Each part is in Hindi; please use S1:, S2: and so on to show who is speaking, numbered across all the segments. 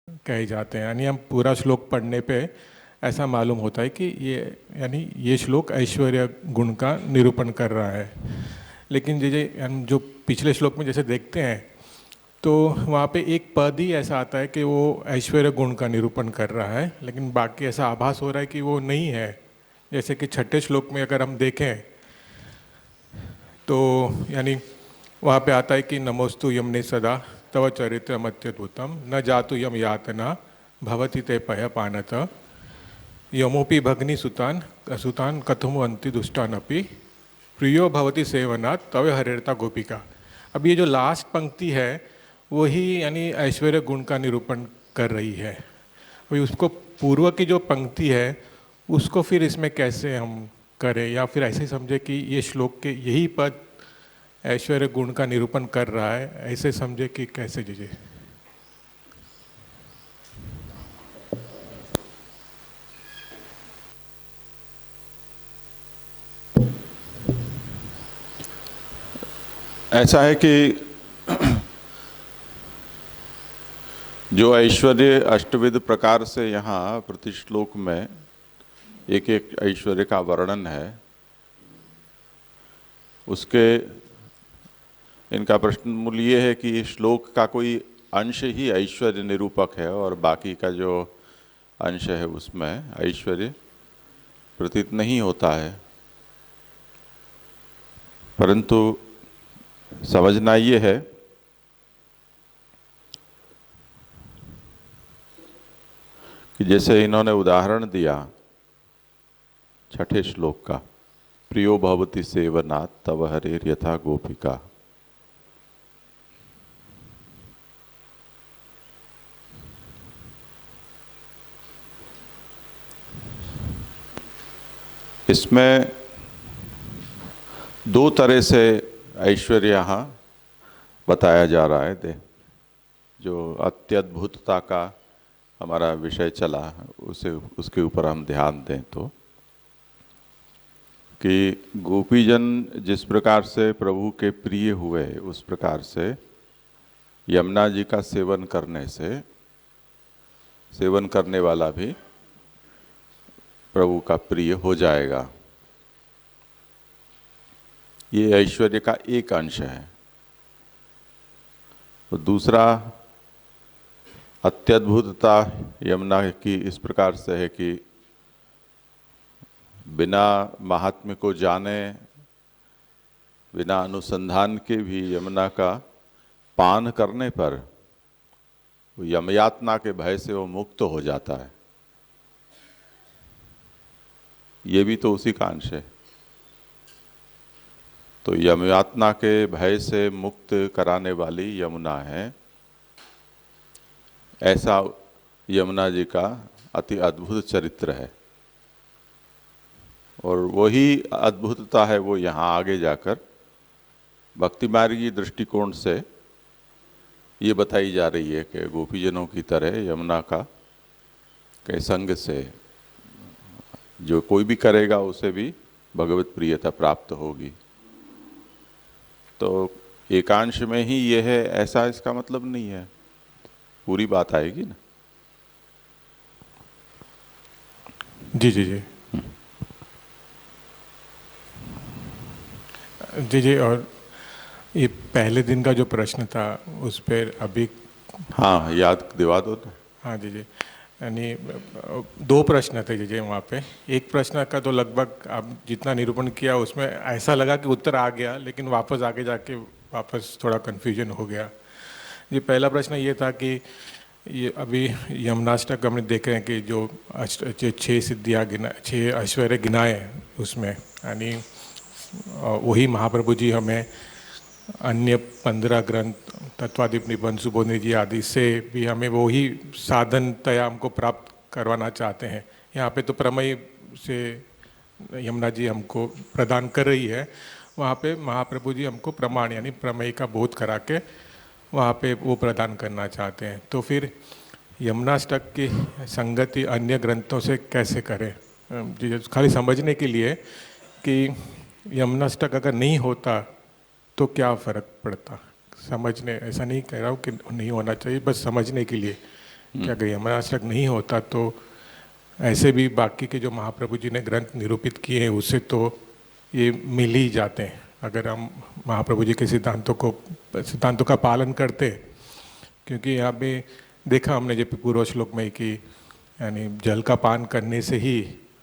S1: कहे जाते हैं। यानी हम पूरा श्लोक पढ़ने पे ऐसा मालूम होता है कि ये यानी ये श्लोक ऐश्वर्य गुण का निरूपण कर रहा है। लेकिन जैसे हम जो पिछले श्लोक में जैसे देखते हैं तो वहाँ पे एक पद ही ऐसा आता है कि वो ऐश्वर्य गुण का निरूपण कर रहा है, लेकिन बाकी ऐसा आभास हो रहा है कि वो नहीं है। जैसे कि छठे श्लोक में अगर हम देखें तो यानी वहाँ पे आता है कि नमोस्तु यमने सदा तव चरित्रम अत्यद्भुतम न जातु यम यातना भवति ते पय पानत यमोपि भग्नि सुतान सुतान कथमो अंति दुष्टान अपि प्रियो भवति सेवनात् तव हरेरता गोपिका। अब ये जो लास्ट पंक्ति है वही यानी ऐश्वर्य गुण का निरूपण कर रही है। अभी उसको पूर्व की जो पंक्ति है उसको फिर इसमें कैसे हम करें, या फिर ऐसे समझे कि ये श्लोक के यही पद ऐश्वर्य गुण का निरूपण कर रहा है, ऐसे समझे कि कैसे जीजिए।
S2: ऐसा है कि जो ऐश्वर्य अष्टविध प्रकार से यहाँ प्रति श्लोक में एक एक ऐश्वर्य का वर्णन है, उसके इनका प्रश्न मूल ये है कि इस श्लोक का कोई अंश ही ऐश्वर्य निरूपक है और बाकी का जो अंश है उसमें ऐश्वर्य प्रतीत नहीं होता है। परंतु समझना ये है कि जैसे इन्होंने उदाहरण दिया छठे श्लोक का, प्रियो भवति सेवनात् तव हरेर यथा गोपिका। इसमें दो तरह से ऐश्वर्य यहाँ बताया जा रहा है। जो अत्यद्भुतता का हमारा विषय चला उसे उसके ऊपर हम ध्यान दें तो कि गोपीजन जिस प्रकार से प्रभु के प्रिय हुए उस प्रकार से यमुना जी का सेवन करने से सेवन करने वाला भी प्रभु का प्रिय हो जाएगा। ये ऐश्वर्य का एक अंश है। तो दूसरा अत्यद्भुतता यमुना की इस प्रकार से है कि बिना महात्म्य को जाने बिना अनुसंधान के भी यमुना का पान करने पर यमयातना के भय से वो मुक्त हो जाता है। ये भी तो उसी का अंश है। तो यमयातना के भय से मुक्त कराने वाली यमुना है, ऐसा यमुना जी का अति अद्भुत चरित्र है। और वही अद्भुतता है वो यहाँ आगे जाकर भक्ति मार्गी दृष्टिकोण से ये बताई जा रही है कि गोपीजनों की तरह यमुना का के संग से जो कोई भी करेगा उसे भी भगवत प्रियता प्राप्त होगी। तो एकांश में ही ये है ऐसा इसका मतलब नहीं है, पूरी बात आएगी ना।
S1: जी जी जी जी जी। और ये पहले दिन का जो प्रश्न था उस पर अभी
S2: हाँ याद दिवा दो तो।
S1: हाँ जी जी। यानी दो प्रश्न थे जी जी वहाँ पे। एक प्रश्न का तो लगभग आप जितना निरूपण किया उसमें ऐसा लगा कि उत्तर आ गया, लेकिन वापस आगे जाके वापस थोड़ा कन्फ्यूजन हो गया। जी पहला प्रश्न ये था कि ये अभी यमुनाष्टक हमने देख रहे हैं कि जो छः सिद्धियाँ छः ऐश्वर्य गिनाए उसमें, यानी वही महाप्रभु जी हमें अन्य 15 ग्रंथ तत्वादीप निबंध सुबोधि जी आदि से भी हमें वही साधन तया हमको प्राप्त करवाना चाहते हैं। यहाँ पे तो प्रमेय से यमुना जी हमको प्रदान कर रही है, वहाँ पे महाप्रभु जी हमको प्रमाण यानी प्रमेय का बोध करा के वहाँ पे वो प्रदान करना चाहते हैं। तो फिर यमुनाष्टक की संगति अन्य ग्रंथों से कैसे करें, जी खाली समझने के लिए कि यमुनाष्टक अगर नहीं होता तो क्या फ़र्क पड़ता। समझने, ऐसा नहीं कह रहा हूँ कि नहीं होना चाहिए, बस समझने के लिए कि अगर यमनाष्टक नहीं होता तो ऐसे भी बाकी के जो महाप्रभु जी ने ग्रंथ निरूपित किए हैं उससे तो ये मिल ही जाते हैं, अगर हम महाप्रभु जी के सिद्धांतों का पालन करते। क्योंकि यहाँ पे देखा हमने जब पूर्व श्लोक में कि यानी जल का पान करने से ही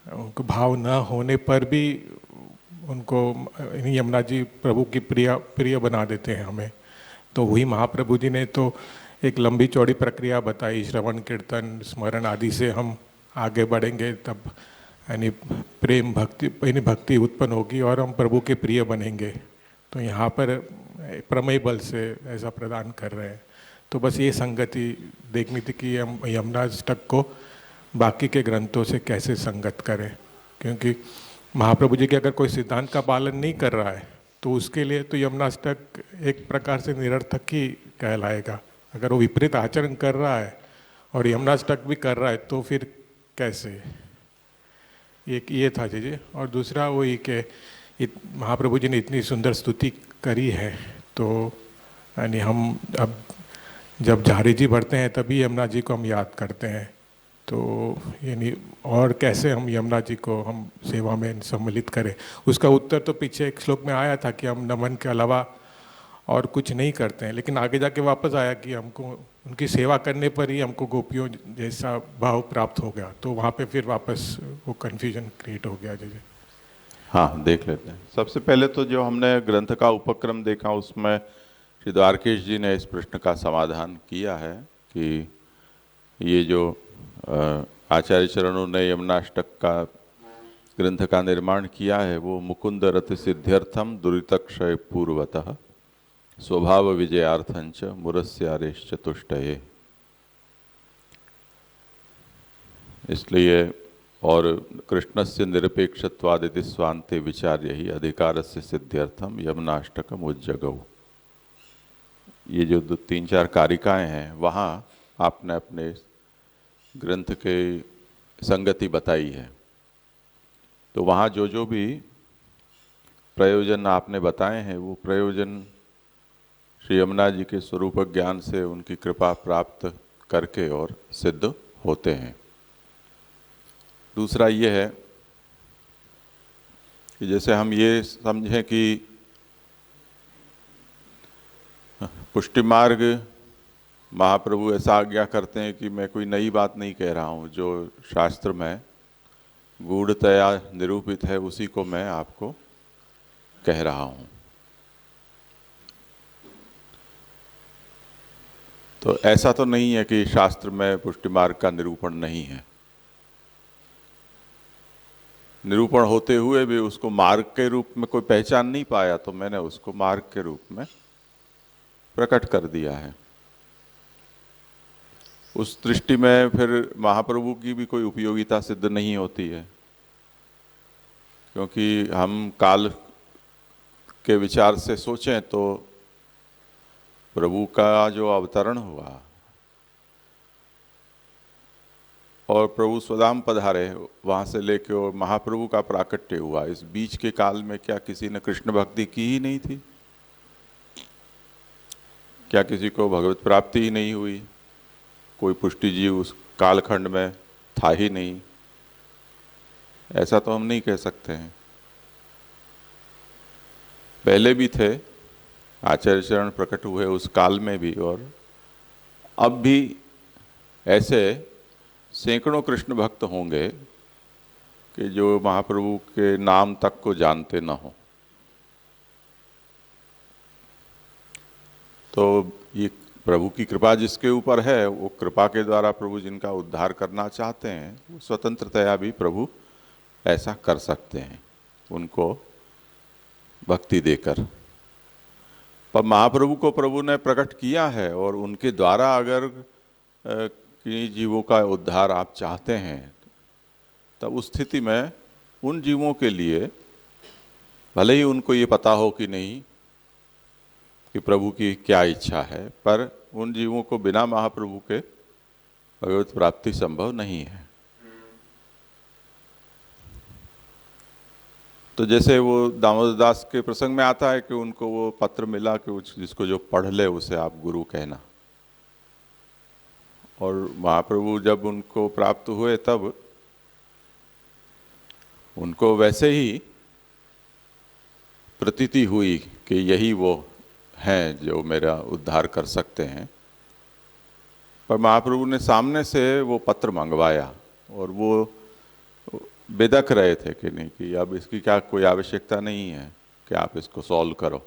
S1: उनको भाव न होने पर भी उनको यमुना जी प्रभु की प्रिय बना देते हैं हमें। तो वही महाप्रभु जी ने तो एक लंबी चौड़ी प्रक्रिया बताई, श्रवण कीर्तन स्मरण आदि से हम आगे बढ़ेंगे तब यानी प्रेम भक्ति उत्पन्न होगी और हम प्रभु के प्रिय बनेंगे। तो यहाँ पर प्रमेय बल से ऐसा प्रदान कर रहे हैं। तो बस ये संगति देखनी थी कि हम यमुनाष्टक को बाकी के ग्रंथों से कैसे संगत करें, क्योंकि महाप्रभु जी के अगर कोई सिद्धांत का पालन नहीं कर रहा है तो उसके लिए तो यमुनाष्टक एक प्रकार से निरर्थक ही कहलाएगा। अगर वो विपरीत आचरण कर रहा है और यमुनाष्टक भी कर रहा है तो फिर कैसे। एक ये था जी। और दूसरा वही कि महाप्रभु जी ने इतनी सुंदर स्तुति करी है तो यानी हम अब जब झारी जी भरते हैं तभी यमुना जी को हम याद करते हैं। तो यानी और कैसे हम यमुना जी को हम सेवा में सम्मिलित करें, उसका उत्तर तो पीछे एक श्लोक में आया था कि हम नमन के अलावा और कुछ नहीं करते हैं, लेकिन आगे जाके वापस आया कि हमको उनकी सेवा करने पर ही हमको गोपियों जैसा भाव प्राप्त हो गया। तो वहाँ पे फिर वापस वो कन्फ्यूजन क्रिएट हो गया। जैसे
S2: हाँ, देख लेते हैं। सबसे पहले तो जो हमने ग्रंथ का उपक्रम देखा उसमें श्री द्वारकेश जी ने इस प्रश्न का समाधान किया है कि ये जो आचार्य चरणों ने यमुनाष्टक का ग्रंथ का निर्माण किया है वो मुकुंद रति सिद्ध्यर्थम दुरितक्षय पूर्वतः स्वभाव विजयार्थंच मुरस्यारेश चतुष्टये, इसलिए और कृष्णस्य निरपेक्षत्वादिति स्वान्ते विचार्य ही अधिकारस्य सिद्ध्यर्थम यमुनाष्टकम उज्जगौ। ये जो 3-4 कारिकाएं हैं वहाँ आपने अपने ग्रंथ के संगति बताई है। तो वहाँ जो जो भी प्रयोजन आपने बताए हैं वो प्रयोजन श्री यमुना जी के स्वरूप ज्ञान से उनकी कृपा प्राप्त करके और सिद्ध होते हैं। दूसरा ये है कि जैसे हम ये समझें कि पुष्टि मार्ग महाप्रभु ऐसा आज्ञा करते हैं कि मैं कोई नई बात नहीं कह रहा हूँ, जो शास्त्र में गूढ़तया निरूपित है उसी को मैं आपको कह रहा हूँ। तो ऐसा तो नहीं है कि शास्त्र में पुष्टि मार्ग का निरूपण नहीं है, निरूपण होते हुए भी उसको मार्ग के रूप में कोई पहचान नहीं पाया तो मैंने उसको मार्ग के रूप में प्रकट कर दिया है। उस दृष्टि में फिर महाप्रभु की भी कोई उपयोगिता सिद्ध नहीं होती है, क्योंकि हम काल के विचार से सोचें तो प्रभु का जो अवतरण हुआ और प्रभु स्वधाम पधारे वहाँ से लेके और महाप्रभु का प्राकट्य हुआ, इस बीच के काल में क्या किसी ने कृष्ण भक्ति की ही नहीं थी? क्या किसी को भगवत प्राप्ति ही नहीं हुई? कोई पुष्टि जीव उस कालखंड में था ही नहीं, ऐसा तो हम नहीं कह सकते हैं। पहले भी थे, आचार्य चरण प्रकट हुए उस काल में भी, और अब भी ऐसे सैकड़ों कृष्ण भक्त होंगे कि जो महाप्रभु के नाम तक को जानते न हो। तो ये प्रभु की कृपा जिसके ऊपर है, वो कृपा के द्वारा प्रभु जिनका उद्धार करना चाहते हैं वो स्वतंत्रतया भी प्रभु ऐसा कर सकते हैं, उनको भक्ति देकर। पर महाप्रभु को प्रभु ने प्रकट किया है और उनके द्वारा अगर किन्हीं जीवों का उद्धार आप चाहते हैं तब उस स्थिति में उन जीवों के लिए भले ही उनको ये पता हो कि नहीं कि प्रभु की क्या इच्छा है, पर उन जीवों को बिना महाप्रभु के भगवत प्राप्ति संभव नहीं है। तो जैसे वो दामोदर दास के प्रसंग में आता है कि उनको वो पत्र मिला कि जिसको जो पढ़ ले उसे आप गुरु कहना, और महाप्रभु जब उनको प्राप्त हुए तब उनको वैसे ही प्रतीति हुई कि यही वो हैं जो मेरा उद्धार कर सकते हैं। पर महाप्रभु ने सामने से वो पत्र मंगवाया और वो बेदक रहे थे कि नहीं, कि अब इसकी क्या कोई आवश्यकता नहीं है कि आप इसको सॉल्व करो।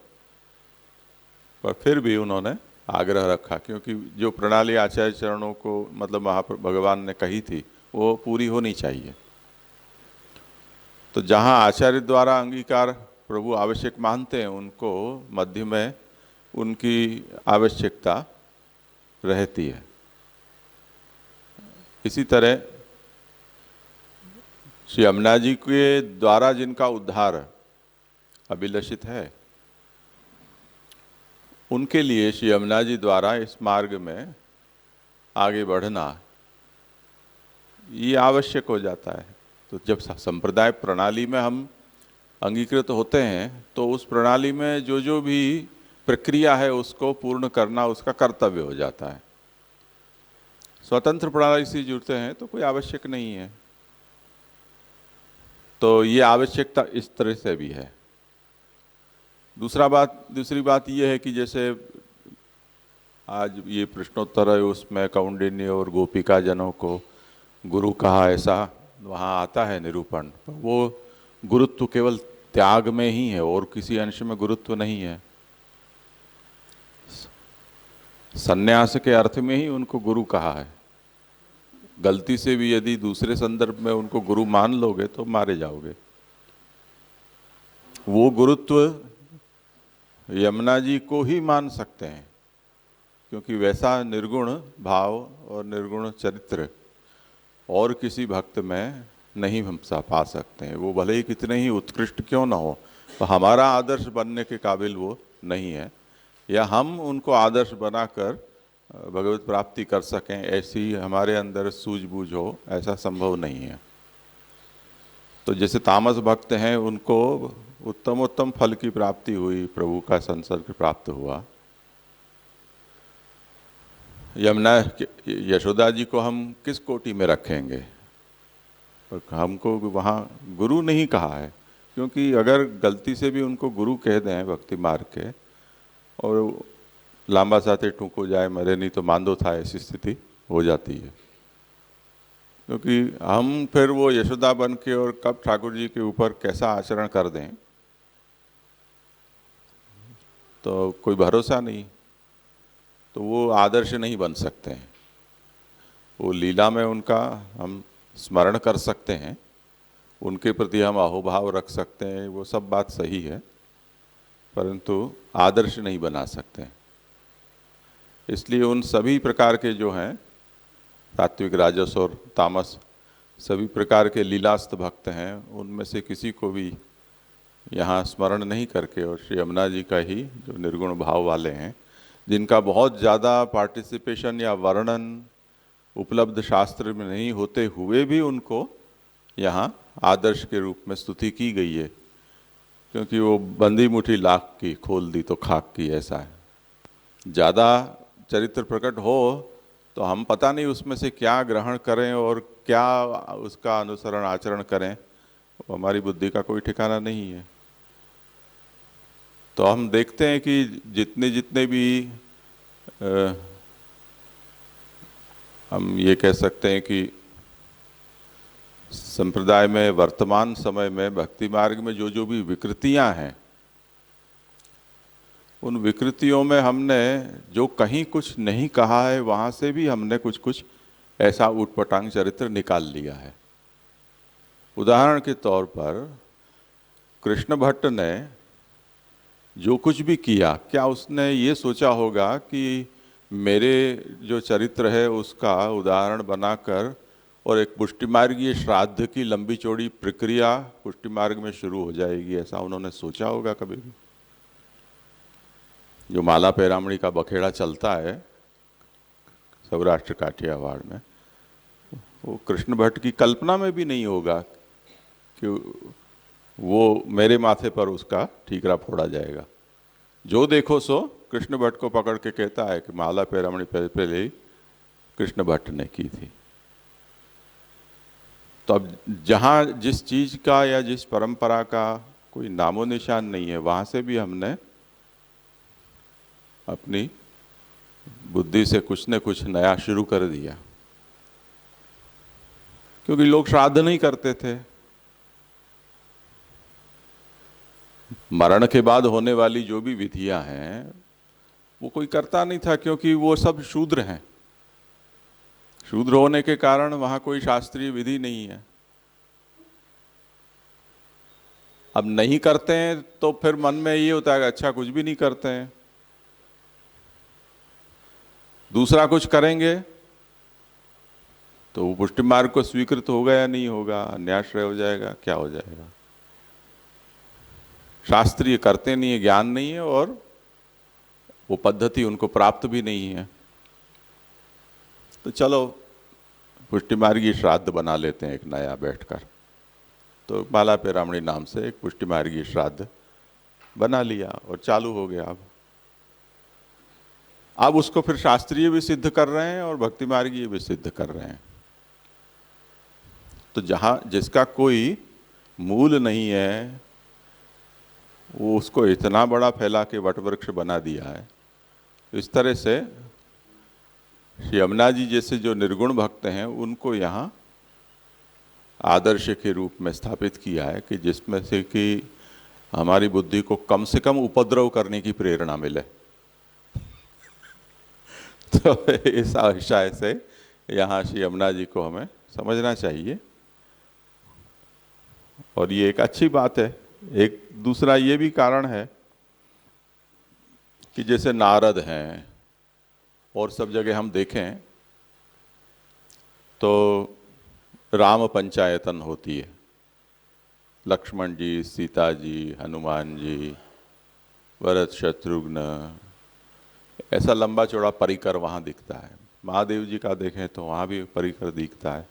S2: पर फिर भी उन्होंने आग्रह रखा, क्योंकि जो प्रणाली आचार्य चरणों को मतलब भगवान ने कही थी वो पूरी होनी चाहिए। तो जहाँ आचार्य द्वारा अंगीकार प्रभु आवश्यक मानते हैं, उनको मध्य में उनकी आवश्यकता रहती है। इसी तरह श्री यमुना जी के द्वारा जिनका उद्धार अभिलषित है, उनके लिए श्री यमुना जी द्वारा इस मार्ग में आगे बढ़ना ये आवश्यक हो जाता है। तो जब संप्रदाय प्रणाली में हम अंगीकृत होते हैं तो उस प्रणाली में जो जो भी प्रक्रिया है उसको पूर्ण करना उसका कर्तव्य हो जाता है। स्वतंत्र प्रणाली से जुड़ते हैं तो कोई आवश्यक नहीं है। तो ये आवश्यकता इस तरह से भी है। दूसरी बात ये है कि जैसे आज ये प्रश्नोत्तर है, उसमें कौंडिन्य और गोपिका जनों को गुरु कहा, ऐसा वहाँ आता है निरूपण। वो गुरुत्व केवल त्याग में ही है और किसी अंश में गुरुत्व नहीं है। संन्यास के अर्थ में ही उनको गुरु कहा है। गलती से भी यदि दूसरे संदर्भ में उनको गुरु मान लोगे तो मारे जाओगे। वो गुरुत्व यमुना जी को ही मान सकते हैं, क्योंकि वैसा निर्गुण भाव और निर्गुण चरित्र और किसी भक्त में नहीं हम पा सकते हैं। वो भले ही कितने ही उत्कृष्ट क्यों ना हो, तो हमारा आदर्श बनने के काबिल वो नहीं है, या हम उनको आदर्श बनाकर भगवत प्राप्ति कर सकें ऐसी हमारे अंदर सूझबूझ हो, ऐसा संभव नहीं है। तो जैसे तामस भक्त हैं उनको उत्तम फल की प्राप्ति हुई, प्रभु का संसर्ग प्राप्त हुआ। यमुना यशोदा जी को हम किस कोटि में रखेंगे? हमको वहाँ गुरु नहीं कहा है, क्योंकि अगर गलती से भी उनको गुरु कह दें भक्ति मार्ग के और लांबा साथे टूको जाए मरे नहीं तो मांदो था, ऐसी स्थिति हो जाती है। क्योंकि हम फिर वो यशोदा बन के और कब ठाकुर जी के ऊपर कैसा आचरण कर दें तो कोई भरोसा नहीं। तो वो आदर्श नहीं बन सकते हैं। वो लीला में उनका हम स्मरण कर सकते हैं, उनके प्रति हम अहोभाव रख सकते हैं, वो सब बात सही है, परंतु आदर्श नहीं बना सकते। इसलिए उन सभी प्रकार के जो हैं सात्विक, राजस और तामस, सभी प्रकार के लीलास्त भक्त हैं, उनमें से किसी को भी यहाँ स्मरण नहीं करके और श्री यमुना जी का ही जो निर्गुण भाव वाले हैं, जिनका बहुत ज़्यादा पार्टिसिपेशन या वर्णन उपलब्ध शास्त्र में नहीं होते हुए भी उनको यहाँ आदर्श के रूप में स्तुति की गई है, क्योंकि वो बंदी मुट्ठी लाख की खोल दी तो खाक की, ऐसा है। ज़्यादा चरित्र प्रकट हो तो हम पता नहीं उसमें से क्या ग्रहण करें और क्या उसका अनुसरण आचरण करें, हमारी बुद्धि का कोई ठिकाना नहीं है। तो हम देखते हैं कि जितने भी हम ये कह सकते हैं कि संप्रदाय में वर्तमान समय में भक्ति मार्ग में जो जो भी विकृतियां हैं, उन विकृतियों में हमने जो कहीं कुछ नहीं कहा है वहाँ से भी हमने कुछ कुछ ऐसा ऊटपटांग चरित्र निकाल लिया है। उदाहरण के तौर पर कृष्ण भट्ट ने जो कुछ भी किया, क्या उसने ये सोचा होगा कि मेरे जो चरित्र है उसका उदाहरण बनाकर और एक पुष्टि मार्गीय श्राद्ध की लंबी चौड़ी प्रक्रिया पुष्टि मार्ग में शुरू हो जाएगी, ऐसा उन्होंने सोचा होगा कभी भी? जो माला पैरामणी का बखेड़ा चलता है सौराष्ट्र काठियावाड़ में, वो कृष्ण भट्ट की कल्पना में भी नहीं होगा कि वो मेरे माथे पर उसका ठीकरा फोड़ा जाएगा। जो देखो सो कृष्ण भट्ट को पकड़ के कहता है कि माला पैरामणी पहले ही कृष्ण भट्ट ने की थी। तो अब जहाँ जिस चीज का या जिस परंपरा का कोई नामो निशान नहीं है, वहां से भी हमने अपनी बुद्धि से कुछ न कुछ नया शुरू कर दिया। क्योंकि लोग श्राद्ध नहीं करते थे, मरण के बाद होने वाली जो भी विधियां हैं वो कोई करता नहीं था, क्योंकि वो सब शूद्र हैं। शूद्र होने के कारण वहां कोई शास्त्रीय विधि नहीं है। अब नहीं करते हैं तो फिर मन में ये होता है कि अच्छा कुछ भी नहीं करते हैं, दूसरा कुछ करेंगे तो वो पुष्टि मार्ग को स्वीकृत होगा या नहीं होगा, अन्याश्रय हो जाएगा, क्या हो जाएगा। शास्त्रीय करते नहीं है, ज्ञान नहीं है, और वो पद्धति उनको प्राप्त भी नहीं है। तो चलो पुष्टि मार्गी श्राद्ध बना लेते हैं एक नया बैठकर। तो माला पेरामणी नाम से एक पुष्टि मार्गी श्राद्ध बना लिया और चालू हो गया। अब उसको फिर शास्त्रीय भी सिद्ध कर रहे हैं और भक्ति मार्गी भी सिद्ध कर रहे हैं। तो जहां जिसका कोई मूल नहीं है वो उसको इतना बड़ा फैला के वटवृक्ष बना दिया है। इस तरह से श्री यमुना जी जैसे जो निर्गुण भक्त हैं उनको यहाँ आदर्श के रूप में स्थापित किया है कि जिसमें से कि हमारी बुद्धि को कम से कम उपद्रव करने की प्रेरणा मिले। तो इस आशय से यहाँ श्री यमुना जी को हमें समझना चाहिए और ये एक अच्छी बात है। एक दूसरा ये भी कारण है कि जैसे नारद हैं और सब जगह हम देखें तो राम पंचायतन होती है। लक्ष्मण जी, सीता जी, हनुमान जी, भरत शत्रुघ्न, ऐसा लंबा चौड़ा परिकर वहाँ दिखता है। महादेव जी का देखें तो वहाँ भी परिकर दिखता है।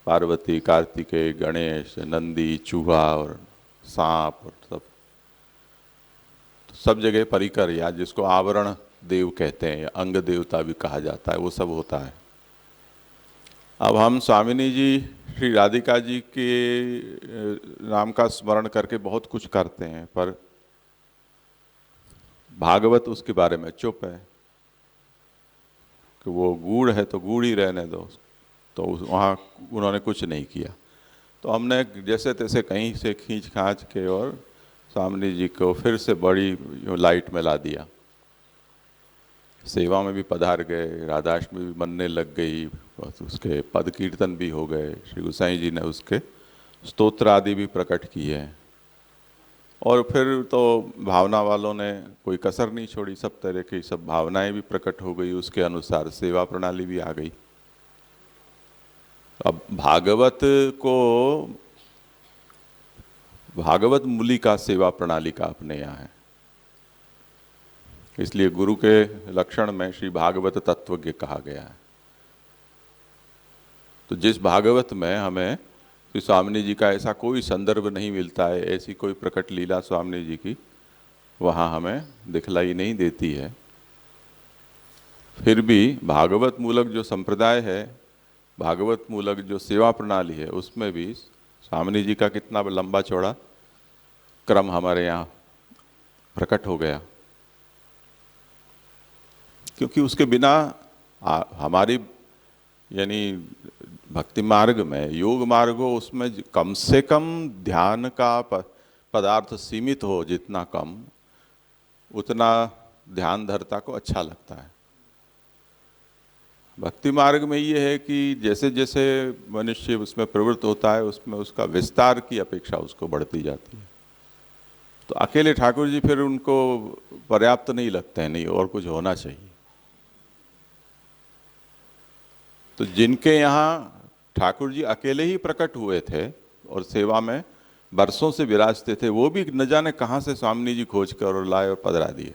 S2: पार्वती, कार्तिकेय, गणेश, नंदी, चूहा और सांप और सब जगह परिकर, या जिसको आवरण देव कहते हैं या अंग देवता भी कहा जाता है, वो सब होता है। अब हम स्वामिनी जी श्री राधिका जी के नाम का स्मरण करके बहुत कुछ करते हैं, पर भागवत उसके बारे में चुप है कि वो गूढ़ है तो गूढ़ ही रहने दो। तो वहाँ उन्होंने कुछ नहीं किया। तो हमने जैसे तैसे कहीं से खींच खांच के और स्वामिनी जी को फिर से बड़ी लाइट में ला दिया। सेवा में भी पधार गए, राधाष्टमी भी मनने लग गई, उसके पद कीर्तन भी हो गए। श्री गोसाई जी ने उसके स्तोत्र आदि भी प्रकट किए हैं। और फिर तो भावना वालों ने कोई कसर नहीं छोड़ी, सब तरह की सब भावनाएं भी प्रकट हो गई, उसके अनुसार सेवा प्रणाली भी आ गई। अब भागवत को भागवत मूली का सेवा प्रणाली का अपने यहाँ है, इसलिए गुरु के लक्षण में श्री भागवत तत्वज्ञ कहा गया है। तो जिस भागवत में हमें श्री स्वामिनी जी का ऐसा कोई संदर्भ नहीं मिलता है, ऐसी कोई प्रकट लीला स्वामिनी जी की वहाँ हमें दिखलाई नहीं देती है, फिर भी भागवत मूलक जो संप्रदाय है, भागवत मूलक जो सेवा प्रणाली है, उसमें भी स्वामिनी जी का कितना लंबा चौड़ा क्रम हमारे यहाँ प्रकट हो गया। क्योंकि उसके बिना हमारी यानी भक्ति मार्ग में, योग मार्ग हो, उसमें कम से कम ध्यान का पदार्थ सीमित हो, जितना कम उतना ध्यान धरता को अच्छा लगता है। भक्ति मार्ग में ये है कि जैसे जैसे मनुष्य उसमें प्रवृत्त होता है, उसमें उसका विस्तार की अपेक्षा उसको बढ़ती जाती है। तो अकेले ठाकुर जी फिर उनको पर्याप्त नहीं लगते हैं, नहीं और कुछ होना चाहिए। तो जिनके यहाँ ठाकुर जी अकेले ही प्रकट हुए थे और सेवा में बरसों से विराजते थे, वो भी न जाने कहाँ से स्वामिनी जी खोज कर और लाए और पधरा दिए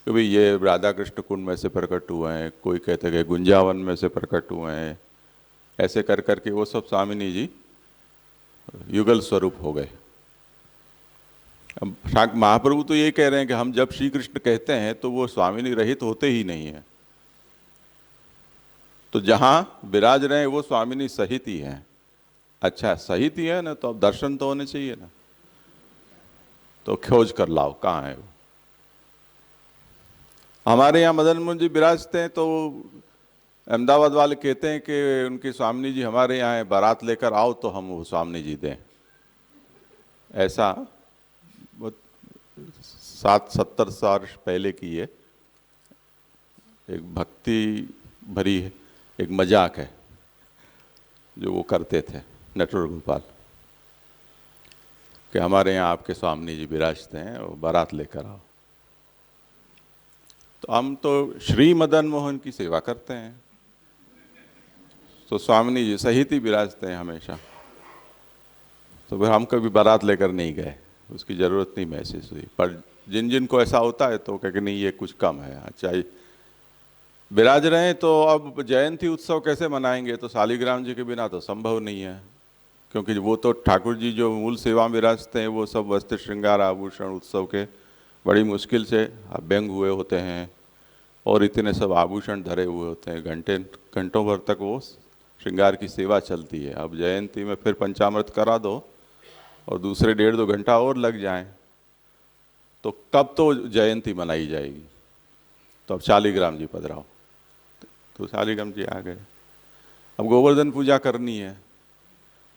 S2: कि भाई ये राधा कृष्ण कुंड में से प्रकट हुए हैं, कोई कहते कि गुंजावन में से प्रकट हुए हैं। ऐसे कर करके वो सब स्वामिनी जी युगल स्वरूप हो गए। अब महाप्रभु तो ये कह रहे हैं कि हम जब श्री कृष्ण कहते हैं तो वो स्वामिनी रहित होते ही नहीं है। तो जहाँ विराज रहे हैं वो स्वामिनी सहित ही हैं। अच्छा सहित ही है ना, तो अब दर्शन तो होने चाहिए ना, तो खोज कर लाओ कहाँ है वो। हमारे यहाँ मदन मोहन जी विराजते हैं तो अहमदाबाद वाले कहते हैं कि उनकी स्वामिनी जी हमारे यहाँ है, बारात लेकर आओ तो हम वो स्वामिनी जी दें। ऐसा 60-70 साल पहले की ये एक भक्ति भरी एक मजाक है जो वो करते थे नटवर गोपाल, कि हमारे यहाँ आपके स्वामिनी जी विराजते हैं और बारात लेकर आओ। तो हम तो श्री मदन मोहन की सेवा करते हैं, तो स्वामिनी जी सहित ही विराजते हैं हमेशा। तो फिर हम कभी बारात लेकर नहीं गए, उसकी ज़रूरत नहीं महसूस हुई। पर जिन जिन को ऐसा होता है तो कह कि नहीं ये कुछ कम है, अच्छा विराज रहे हैं। तो अब जयंती उत्सव कैसे मनाएंगे, तो शालिग्राम जी के बिना तो संभव नहीं है, क्योंकि वो तो ठाकुर जी जो मूल सेवा में विराजते हैं वो सब वस्त्र श्रृंगार आभूषण उत्सव के बड़ी मुश्किल से अभ्यंग हुए होते हैं और इतने सब आभूषण धरे हुए होते हैं, घंटों भर तक वो श्रृंगार की सेवा चलती है। अब जयंती में फिर पंचामृत करा दो और दूसरे 1.5-2 घंटा और लग जाएं, तो कब तो जयंती मनाई जाएगी। तो अब शालिग्राम जी पधराओ, तो शालिग्राम जी आ गए। अब गोवर्धन पूजा करनी है,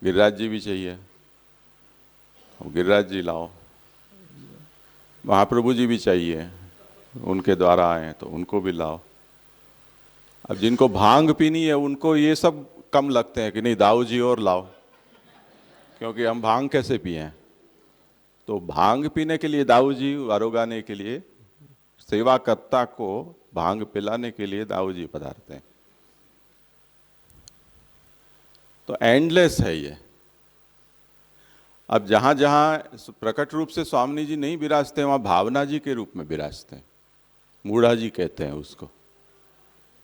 S2: गिरिराज जी भी चाहिए, अब गिरिराज जी लाओ। महाप्रभु जी भी चाहिए, उनके द्वारा आए हैं तो उनको भी लाओ। अब जिनको भांग पीनी है उनको ये सब कम लगते हैं कि नहीं दाऊ जी और लाओ, क्योंकि हम भांग कैसे पिए। तो भांग पीने के लिए दाऊ जी, आरोगाने के लिए, सेवाकर्ता को भांग पिलाने के लिए दाऊ जी पधारते हैं। तो एंडलेस है ये। अब जहां जहां प्रकट रूप से स्वामिनी जी नहीं विराजते वहां भावना जी के रूप में विराजते हैं, मूढ़ा जी कहते हैं उसको।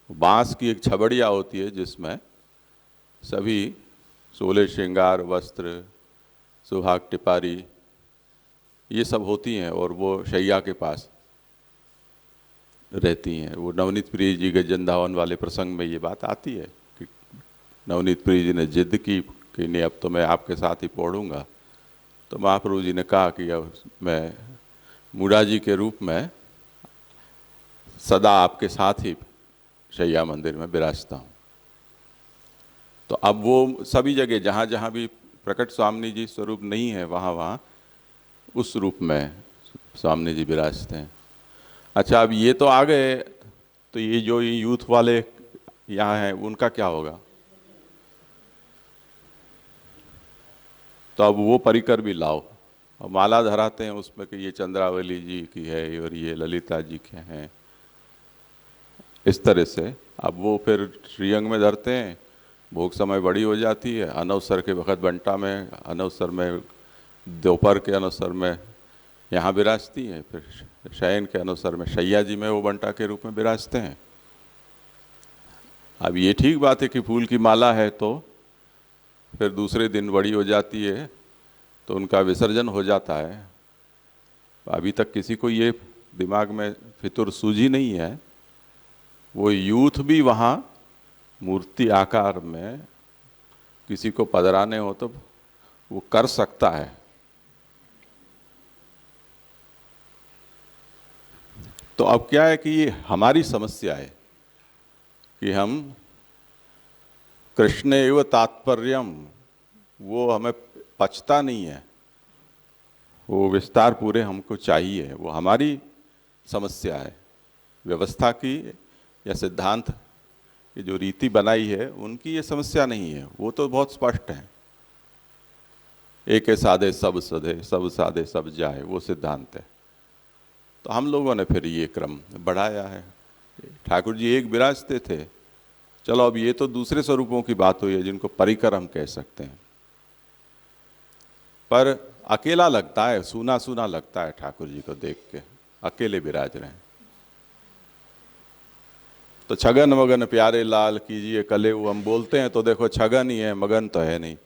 S2: बांस की एक छबड़िया होती है जिसमें सभी 16 श्रृंगार वस्त्र सुहाग टिपारी ये सब होती हैं और वो शैया के पास रहती हैं। वो नवनीत प्रिय जी के जन्धावन वाले प्रसंग में ये बात आती है कि नवनीत प्रिय जी ने जिद की कि नहीं अब तो मैं आपके साथ ही पढ़ूंगा। तो महाप्रभु जी ने कहा कि अब मैं मूढ़ा जी के रूप में सदा आपके साथ ही शैया मंदिर में विराजता हूँ। तो अब वो सभी जगह जहाँ जहाँ भी प्रकट स्वामिनी जी स्वरूप नहीं है वहाँ वहाँ उस रूप में स्वामिनी जी विराजते हैं। अच्छा अब ये तो आ गए, तो ये जो ये यूथ वाले यहाँ हैं उनका क्या होगा। तो अब वो परिकर भी लाओ और माला धराते हैं उसमें कि ये चंद्रावली जी की है और ये ललिता जी के हैं, इस तरह से। अब वो फिर श्रीअंग में धरते हैं, भोग समय बड़ी हो जाती है, अनवसर के वक्त बंटा में, अनवसर में दोपहर के अनवसर में यहाँ विराजती हैं, फिर शयन के अनुसार में शैया जी में वो बंटा के रूप में विराजते हैं। अब ये ठीक बात है कि फूल की माला है तो फिर दूसरे दिन बड़ी हो जाती है तो उनका विसर्जन हो जाता है। अभी तक किसी को ये दिमाग में फितुर सूझी नहीं है, वो यूथ भी वहाँ मूर्ति आकार में किसी को पधराने हो तो वो कर सकता है। तो अब क्या है कि ये हमारी समस्या है कि हम कृष्ण एव तात्पर्यम, वो हमें पचता नहीं है, वो विस्तार पूरे हमको चाहिए, वो हमारी समस्या है। व्यवस्था की या सिद्धांत की जो रीति बनाई है उनकी ये समस्या नहीं है, वो तो बहुत स्पष्ट है। एक साधे सब सधे, सब साधे सब जाए, वो सिद्धांत है। तो हम लोगों ने फिर ये क्रम बढ़ाया है। ठाकुर जी एक विराजते थे, चलो अब ये तो दूसरे स्वरूपों की बात हुई है जिनको परिकर हम कह सकते हैं, पर अकेला लगता है, सूना सूना लगता है ठाकुर जी को देख के, अकेले विराज रहे हैं। तो छगन मगन प्यारे लाल कीजिए कले वो हम बोलते हैं तो देखो छगन ही है, मगन तो है नहीं।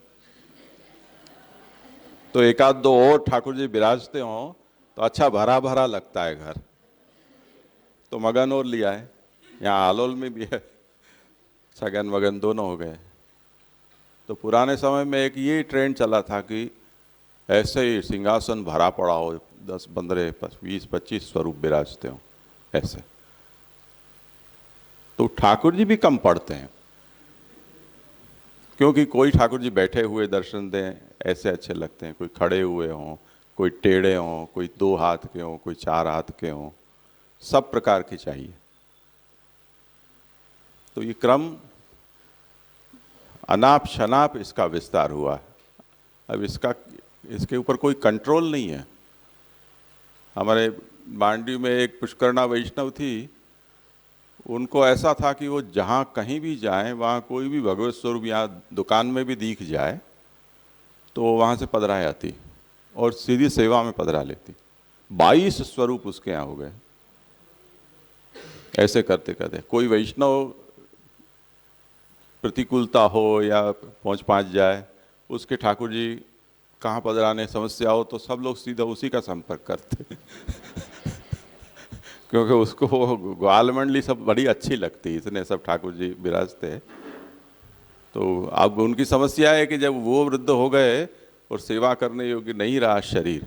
S2: तो एक आध दो और ठाकुर जी विराजते हों तो अच्छा भरा भरा लगता है घर। तो मगन और लिया है, यहाँ आलोल में भी है, सगन वगन दोनों हो गए। तो पुराने समय में एक ये ट्रेंड चला था कि ऐसे ही सिंहासन भरा पड़ा हो, 10 15 20 25 स्वरूप विराजते हो ऐसे। तो ठाकुर जी भी कम पड़ते हैं, क्योंकि कोई ठाकुर जी बैठे हुए दर्शन दें ऐसे अच्छे लगते हैं, कोई खड़े हुए हों, कोई टेढ़े हों, कोई 2 हाथ के हों, कोई 4 हाथ के हों, सब प्रकार की चाहिए। तो ये क्रम अनाप शनाप इसका विस्तार हुआ है। अब इसके ऊपर कोई कंट्रोल नहीं है। हमारे मांडवी में एक पुष्करणा वैष्णव थी, उनको ऐसा था कि वो जहाँ कहीं भी जाएं, वहाँ कोई भी भगवत स्वरूप यहाँ दुकान में भी दिख जाए तो वो वहाँ से पधरा आती और सीधी सेवा में पधरा लेती। 22 स्वरूप उसके यहाँ हो गए ऐसे करते करते। कोई वैष्णव प्रतिकूलता हो या पहुँच पाँच जाए, उसके ठाकुर जी कहाँ पधराने समस्या हो तो सब लोग सीधा उसी का संपर्क करते क्योंकि उसको ग्वाल मंडली सब बड़ी अच्छी लगती, इसने सब ठाकुर जी विराजते। तो अब उनकी समस्या है कि जब वो वृद्ध हो गए और सेवा करने योग्य नहीं रहा शरीर,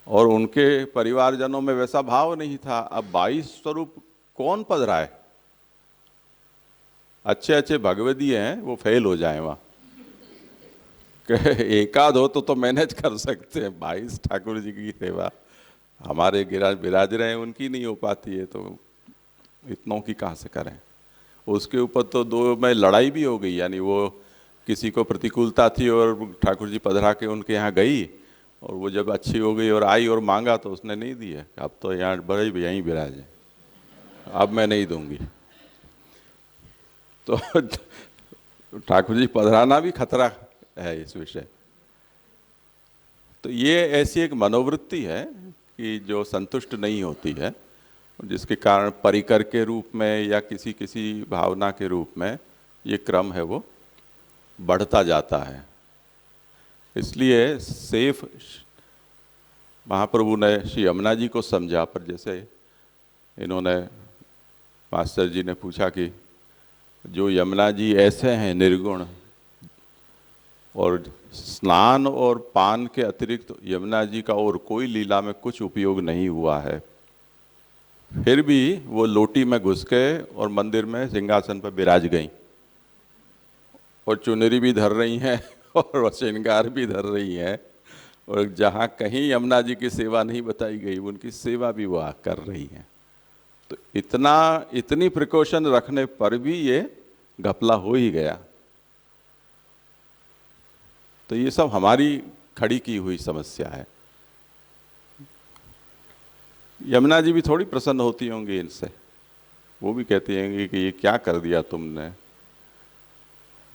S2: और उनके परिवारजनों में वैसा भाव नहीं था, अब 22 स्वरूप कौन पधराए? अच्छे अच्छे भगवदी हैं वो फेल हो जाए वहाँ, एकाध हो तो मैनेज कर सकते हैं। 22 ठाकुर जी की सेवा हमारे विराज रहे हैं, उनकी नहीं हो पाती है, तो इतनों की कहाँ से करें? उसके ऊपर तो 2 में लड़ाई भी हो गई, यानी वो किसी को प्रतिकूलता थी और ठाकुर जी पधरा के उनके यहाँ गई, और वो जब अच्छी हो गई और आई और मांगा तो उसने नहीं दिया, अब तो यहाँ बड़े भी यहीं विराजे, अब मैं नहीं दूंगी। तो ठाकुर जी पधराना भी खतरा है इस विषय। तो ये ऐसी एक मनोवृत्ति है कि जो संतुष्ट नहीं होती है, जिसके कारण परिकर के रूप में या किसी किसी भावना के रूप में ये क्रम है वो बढ़ता जाता है। इसलिए सेफ महाप्रभु ने श्री यमुना जी को समझा, पर जैसे इन्होंने मास्टर जी ने पूछा कि जो यमुना जी ऐसे हैं निर्गुण, और स्नान और पान के अतिरिक्त यमुना जी का और कोई लीला में कुछ उपयोग नहीं हुआ है, फिर भी वो लोटी में घुस गए और मंदिर में सिंहासन पर विराज गई, और चुनरी भी धर रही हैं और श्रृंगार भी धर रही हैं, और जहाँ कहीं यमुना जी की सेवा नहीं बताई गई उनकी सेवा भी वो कर रही हैं। तो इतनी प्रिकॉशन रखने पर भी ये घपला हो ही गया। तो ये सब हमारी खड़ी की हुई समस्या है। यमुना जी भी थोड़ी प्रसन्न होती होंगी इनसे, वो भी कहती होंगी कि ये क्या कर दिया तुमने,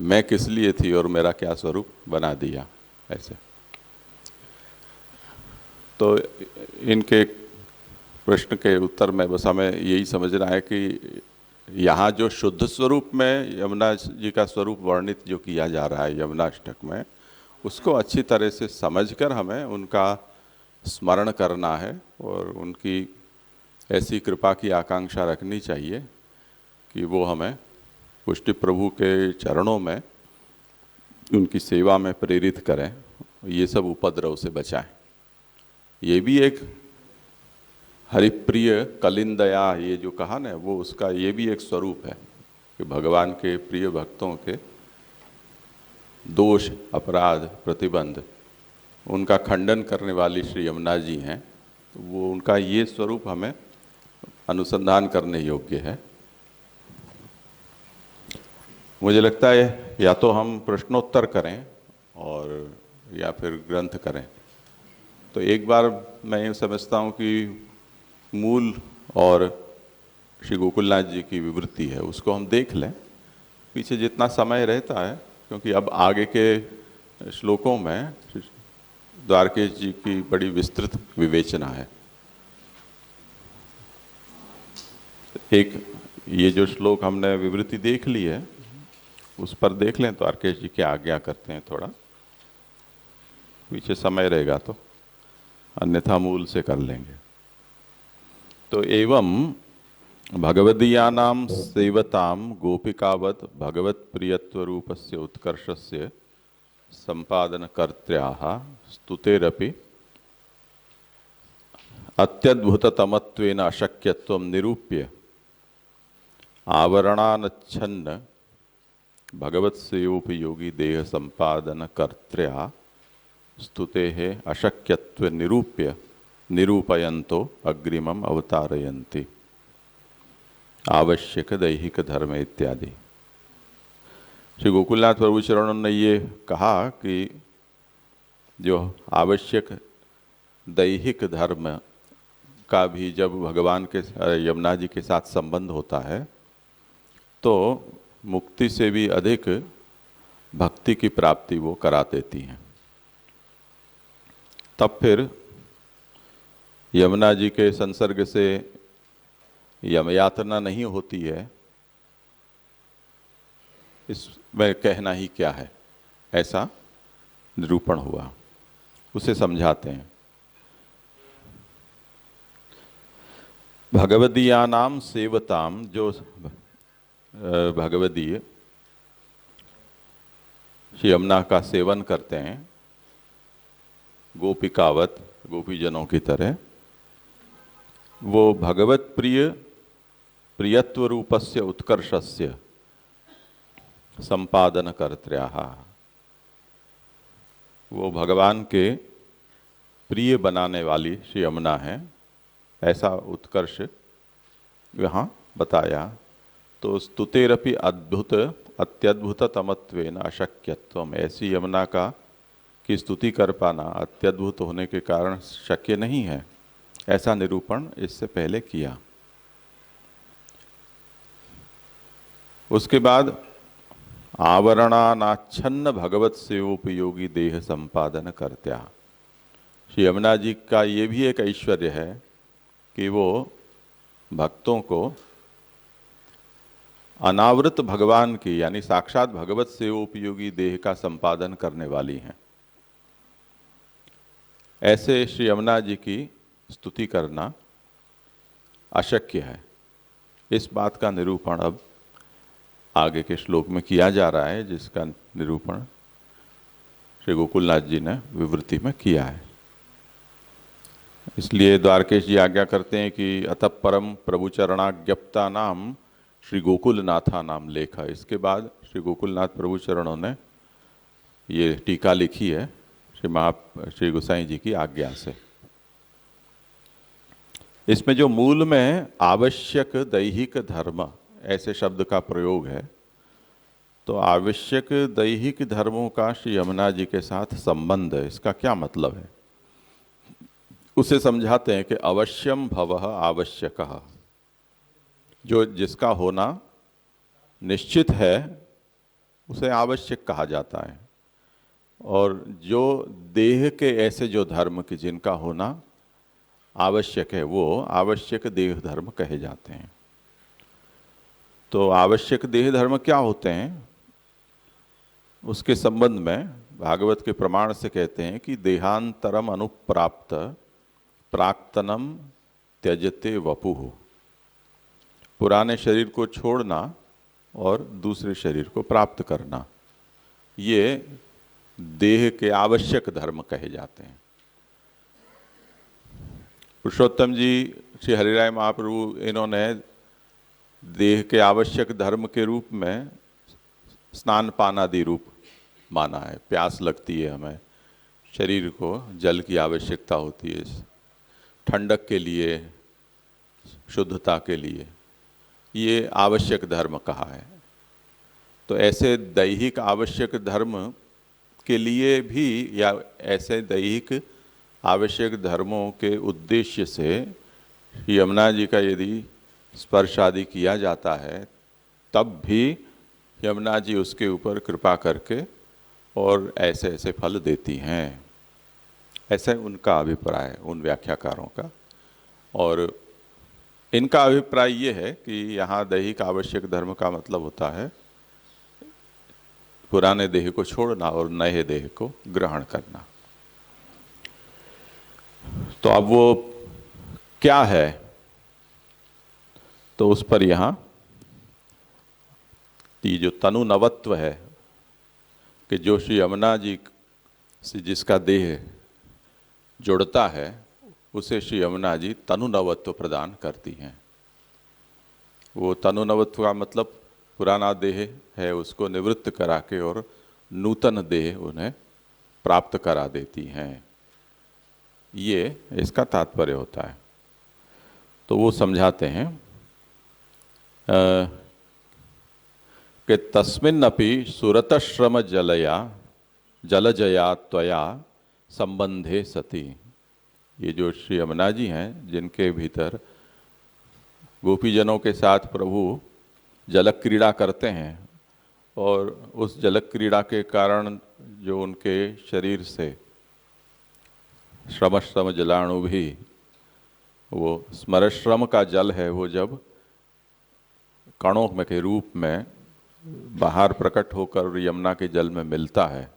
S2: मैं किस लिए थी और मेरा क्या स्वरूप बना दिया ऐसे। तो इनके प्रश्न के उत्तर में बस हमें यही समझना है कि यहाँ जो शुद्ध स्वरूप में यमुना जी का स्वरूप वर्णित जो किया जा रहा है यमुनाष्टक में, उसको अच्छी तरह से समझकर हमें उनका स्मरण करना है, और उनकी ऐसी कृपा की आकांक्षा रखनी चाहिए कि वो हमें पुष्टि प्रभु के चरणों में उनकी सेवा में प्रेरित करें, ये सब उपद्रव से बचाएं। ये भी एक हरिप्रिय कलिंदया, ये जो कहा ना, वो उसका ये भी एक स्वरूप है कि भगवान के प्रिय भक्तों के दोष अपराध प्रतिबंध उनका खंडन करने वाली श्री यमुना जी हैं। तो वो उनका ये स्वरूप हमें अनुसंधान करने योग्य है। मुझे लगता है या तो हम प्रश्नोत्तर करें और या फिर ग्रंथ करें। तो एक बार मैं ये समझता हूँ कि मूल और श्री गोकुलनाथ जी की विवृत्ति है उसको हम देख लें, पीछे जितना समय रहता है, क्योंकि अब आगे के श्लोकों में द्वारकेश जी की बड़ी विस्तृत विवेचना है। एक ये जो श्लोक हमने विवृत्ति देख ली है उस पर देख लें द्वारकेश जी क्या आज्ञा करते हैं, थोड़ा पीछे समय रहेगा तो, अन्यथा मूल से कर लेंगे। तो एवं भगवदीयानां सेवतां गोपिकावत् भगवत् प्रियत्व रूपस्य उत्कर्षस्य संपादनकर्त्र्याः स्तुतेरपि अत्यद्भुततमत्वेन अशक्यत्वं निरूप्य आवरणानच्छन्न भगवत्सेवोपयोगी देह संपादनकर्त्र्या स्तुतेः अशक्यत्व निरूप्य निरूपयन्तो अग्रिमम् अवतारयन्ति आवश्यक दैहिक धर्म इत्यादि। श्री गोकुलनाथ प्रभु चरणों ने ये कहा कि जो आवश्यक दैहिक धर्म का भी जब भगवान के यमुना जी के साथ संबंध होता है तो मुक्ति से भी अधिक भक्ति की प्राप्ति वो करा देती हैं। तब फिर यमुना जी के संसर्ग से यमयातना नहीं होती है, इसमें कहना ही क्या है, ऐसा निरूपण हुआ। उसे समझाते हैं। भगवदीयानाम सेवताम, जो भगवदीय श्री यमुना का सेवन करते हैं, गोपिकावत गोपीजनों की तरह, वो भगवत प्रियत्व रूपस्य उत्कर्षस्य संपादन कर्त्र्याः, वो भगवान के प्रिय बनाने वाली श्री यमुना है, ऐसा उत्कर्ष यहाँ बताया। तो स्तुतेरपि अत्यद्भुततमत्वेन अशक्यत्वम, ऐसी यमुना का की स्तुति कर पाना अत्यद्भुत होने के कारण शक्य नहीं है, ऐसा निरूपण इससे पहले किया। उसके बाद आवरणानाच्छन्न भगवत सेवोपयोगी देह संपादन कर्त्या, श्री यमुना जी का ये भी एक ऐश्वर्य है कि वो भक्तों को अनावृत भगवान की यानी साक्षात भगवत सेवोपयोगी देह का संपादन करने वाली हैं। ऐसे श्री यमुना जी की स्तुति करना अशक्य है। इस बात का निरूपण अब आगे के श्लोक में किया जा रहा है, जिसका निरूपण श्री गोकुलनाथ जी ने विवृत्ति में किया है। इसलिए द्वारकेश जी आज्ञा करते हैं कि अतः परम प्रभु चरणाज्ञप्ता नाम श्री गोकुलनाथा नाम लेखा। इसके बाद श्री गोकुलनाथ प्रभु चरणों ने ये टीका लिखी है श्री गोसाई जी की आज्ञा से। इसमें जो मूल में आवश्यक दैहिक धर्म ऐसे शब्द का प्रयोग है, तो आवश्यक दैहिक धर्मों का श्री यमुना जी के साथ संबंध है, इसका क्या मतलब है, उसे समझाते हैं कि अवश्यम भवः आवश्यकः, जो जिसका होना निश्चित है उसे आवश्यक कहा जाता है, और जो देह के ऐसे जो धर्म के जिनका होना आवश्यक है वो आवश्यक देह धर्म कहे जाते हैं। तो आवश्यक देह धर्म क्या होते हैं, उसके संबंध में भागवत के प्रमाण से कहते हैं कि देहांतरम अनुप्राप्त प्राक्तनम त्यजते वपुः, पुराने शरीर को छोड़ना और दूसरे शरीर को प्राप्त करना, ये देह के आवश्यक धर्म कहे जाते हैं। पुरुषोत्तम जी श्री हरिराय महाप्रभु इन्होंने देह के आवश्यक धर्म के रूप में स्नान पान आदि रूप माना है। प्यास लगती है हमें, शरीर को जल की आवश्यकता होती है, ठंडक के लिए, शुद्धता के लिए, ये आवश्यक धर्म कहा है। तो ऐसे दैहिक आवश्यक धर्म के लिए भी, या ऐसे दैहिक आवश्यक धर्मों के उद्देश्य से यमुना जी का यदि स्पर्श आदि किया जाता है, तब भी यमुना जी उसके ऊपर कृपा करके और ऐसे ऐसे फल देती हैं, ऐसा उनका अभिप्राय है, उन व्याख्याकारों का। और इनका अभिप्राय ये है कि यहाँ दैहिक आवश्यक धर्म का मतलब होता है पुराने देह को छोड़ना और नए देह को ग्रहण करना। तो अब वो क्या है, तो उस पर यहाँ ये जो तनु नवत्व है कि जो श्री यमुना जी से जिसका देह जुड़ता है उसे श्री यमुना जी तनु नवत्व प्रदान करती हैं। वो तनु नवत्व का मतलब पुराना देह है उसको निवृत्त करा के और नूतन देह उन्हें प्राप्त करा देती हैं, ये इसका तात्पर्य होता है। तो वो समझाते हैं कि तस्मिन्नपि सुरतश्रम जलजया त्वया संबंधे सती। ये जो श्री यमुना जी हैं जिनके भीतर गोपीजनों के साथ प्रभु जल क्रीड़ा करते हैं और उस जल क्रीड़ा के कारण जो उनके शरीर से श्रम जलाणु भी वो स्मरश्रम का जल है, वो जब कणों में के रूप में बाहर प्रकट होकर यमुना के जल में मिलता है,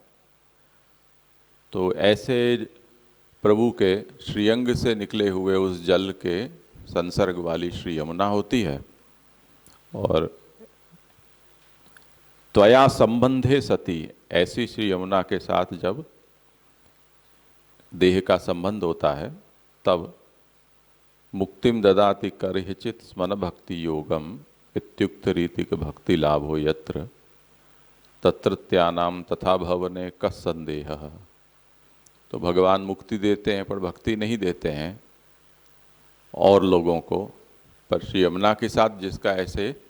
S2: तो ऐसे प्रभु के श्रीअंग से निकले हुए उस जल के संसर्ग वाली श्री यमुना होती है। और त्वया संबंधे सती, ऐसी श्री यमुना के साथ जब देह का संबंध होता है तब मुक्तिम ददाति करहिचित स्मन भक्ति योगम इत्युक्त रीतिक भक्ति लाभो यत्र तत्रत्यानाम तथा भवने कस संदेह। तो भगवान मुक्ति देते हैं पर भक्ति नहीं देते हैं और लोगों को, पर श्री यमुना के साथ जिसका ऐसे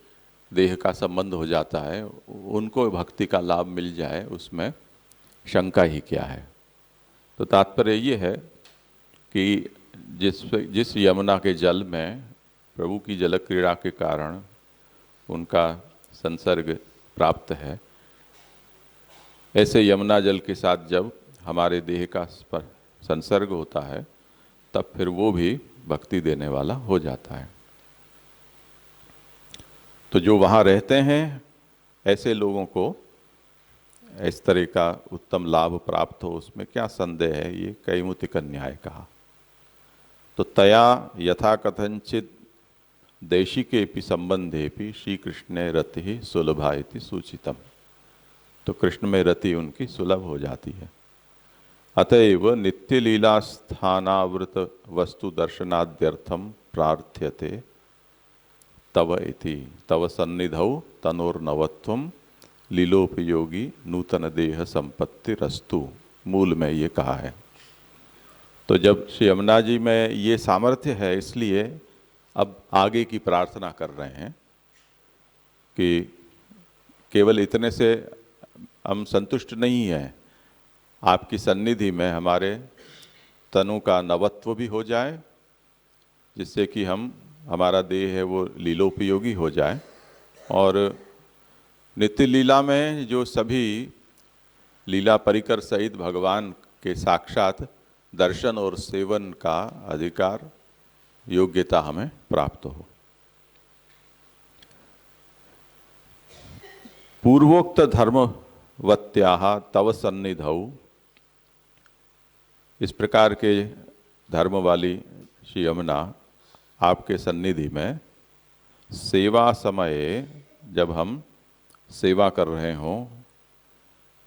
S2: देह का संबंध हो जाता है उनको भक्ति का लाभ मिल जाए उसमें शंका ही क्या है। तो तात्पर्य ये है कि जिस यमुना के जल में प्रभु की जल क्रीड़ा के कारण उनका संसर्ग प्राप्त है, ऐसे यमुना जल के साथ जब हमारे देह का संसर्ग होता है तब फिर वो भी भक्ति देने वाला हो जाता है। तो जो वहाँ रहते हैं ऐसे लोगों को इस तरह का उत्तम लाभ प्राप्त हो उसमें क्या संदेह है, ये कैमुतिक न्याय कहा। तो तया यथा कथंचित देशिकेपि संबंधेपि श्री कृष्णे रति सुलभा इति सूचितम। तो कृष्ण में रति उनकी सुलभ हो जाती है। अतएव नित्य लीला स्थानावृत वस्तु दर्शनाद्यर्थम प्रार्थ्यते तव इति तव सन्निधौ तनोर्नवत्वम लीलोपयोगी नूतन देह संपत्ति रस्तु, मूल में ये कहा है। तो जब श्री यमुना जी में ये सामर्थ्य है इसलिए अब आगे की प्रार्थना कर रहे हैं कि केवल इतने से हम संतुष्ट नहीं हैं, आपकी सन्निधि में हमारे तनु का नवत्व भी हो जाए जिससे कि हमारा देह है वो लीलोपयोगी हो जाए और नित्य लीला में जो सभी लीला परिकर सहित भगवान के साक्षात दर्शन और सेवन का अधिकार योग्यता हमें प्राप्त हो। पूर्वोक्त धर्मवत्याः तव सन्निधौ, इस प्रकार के धर्म वाली श्री यमुना आपके सन्निधि में सेवा समये जब हम सेवा कर रहे हों,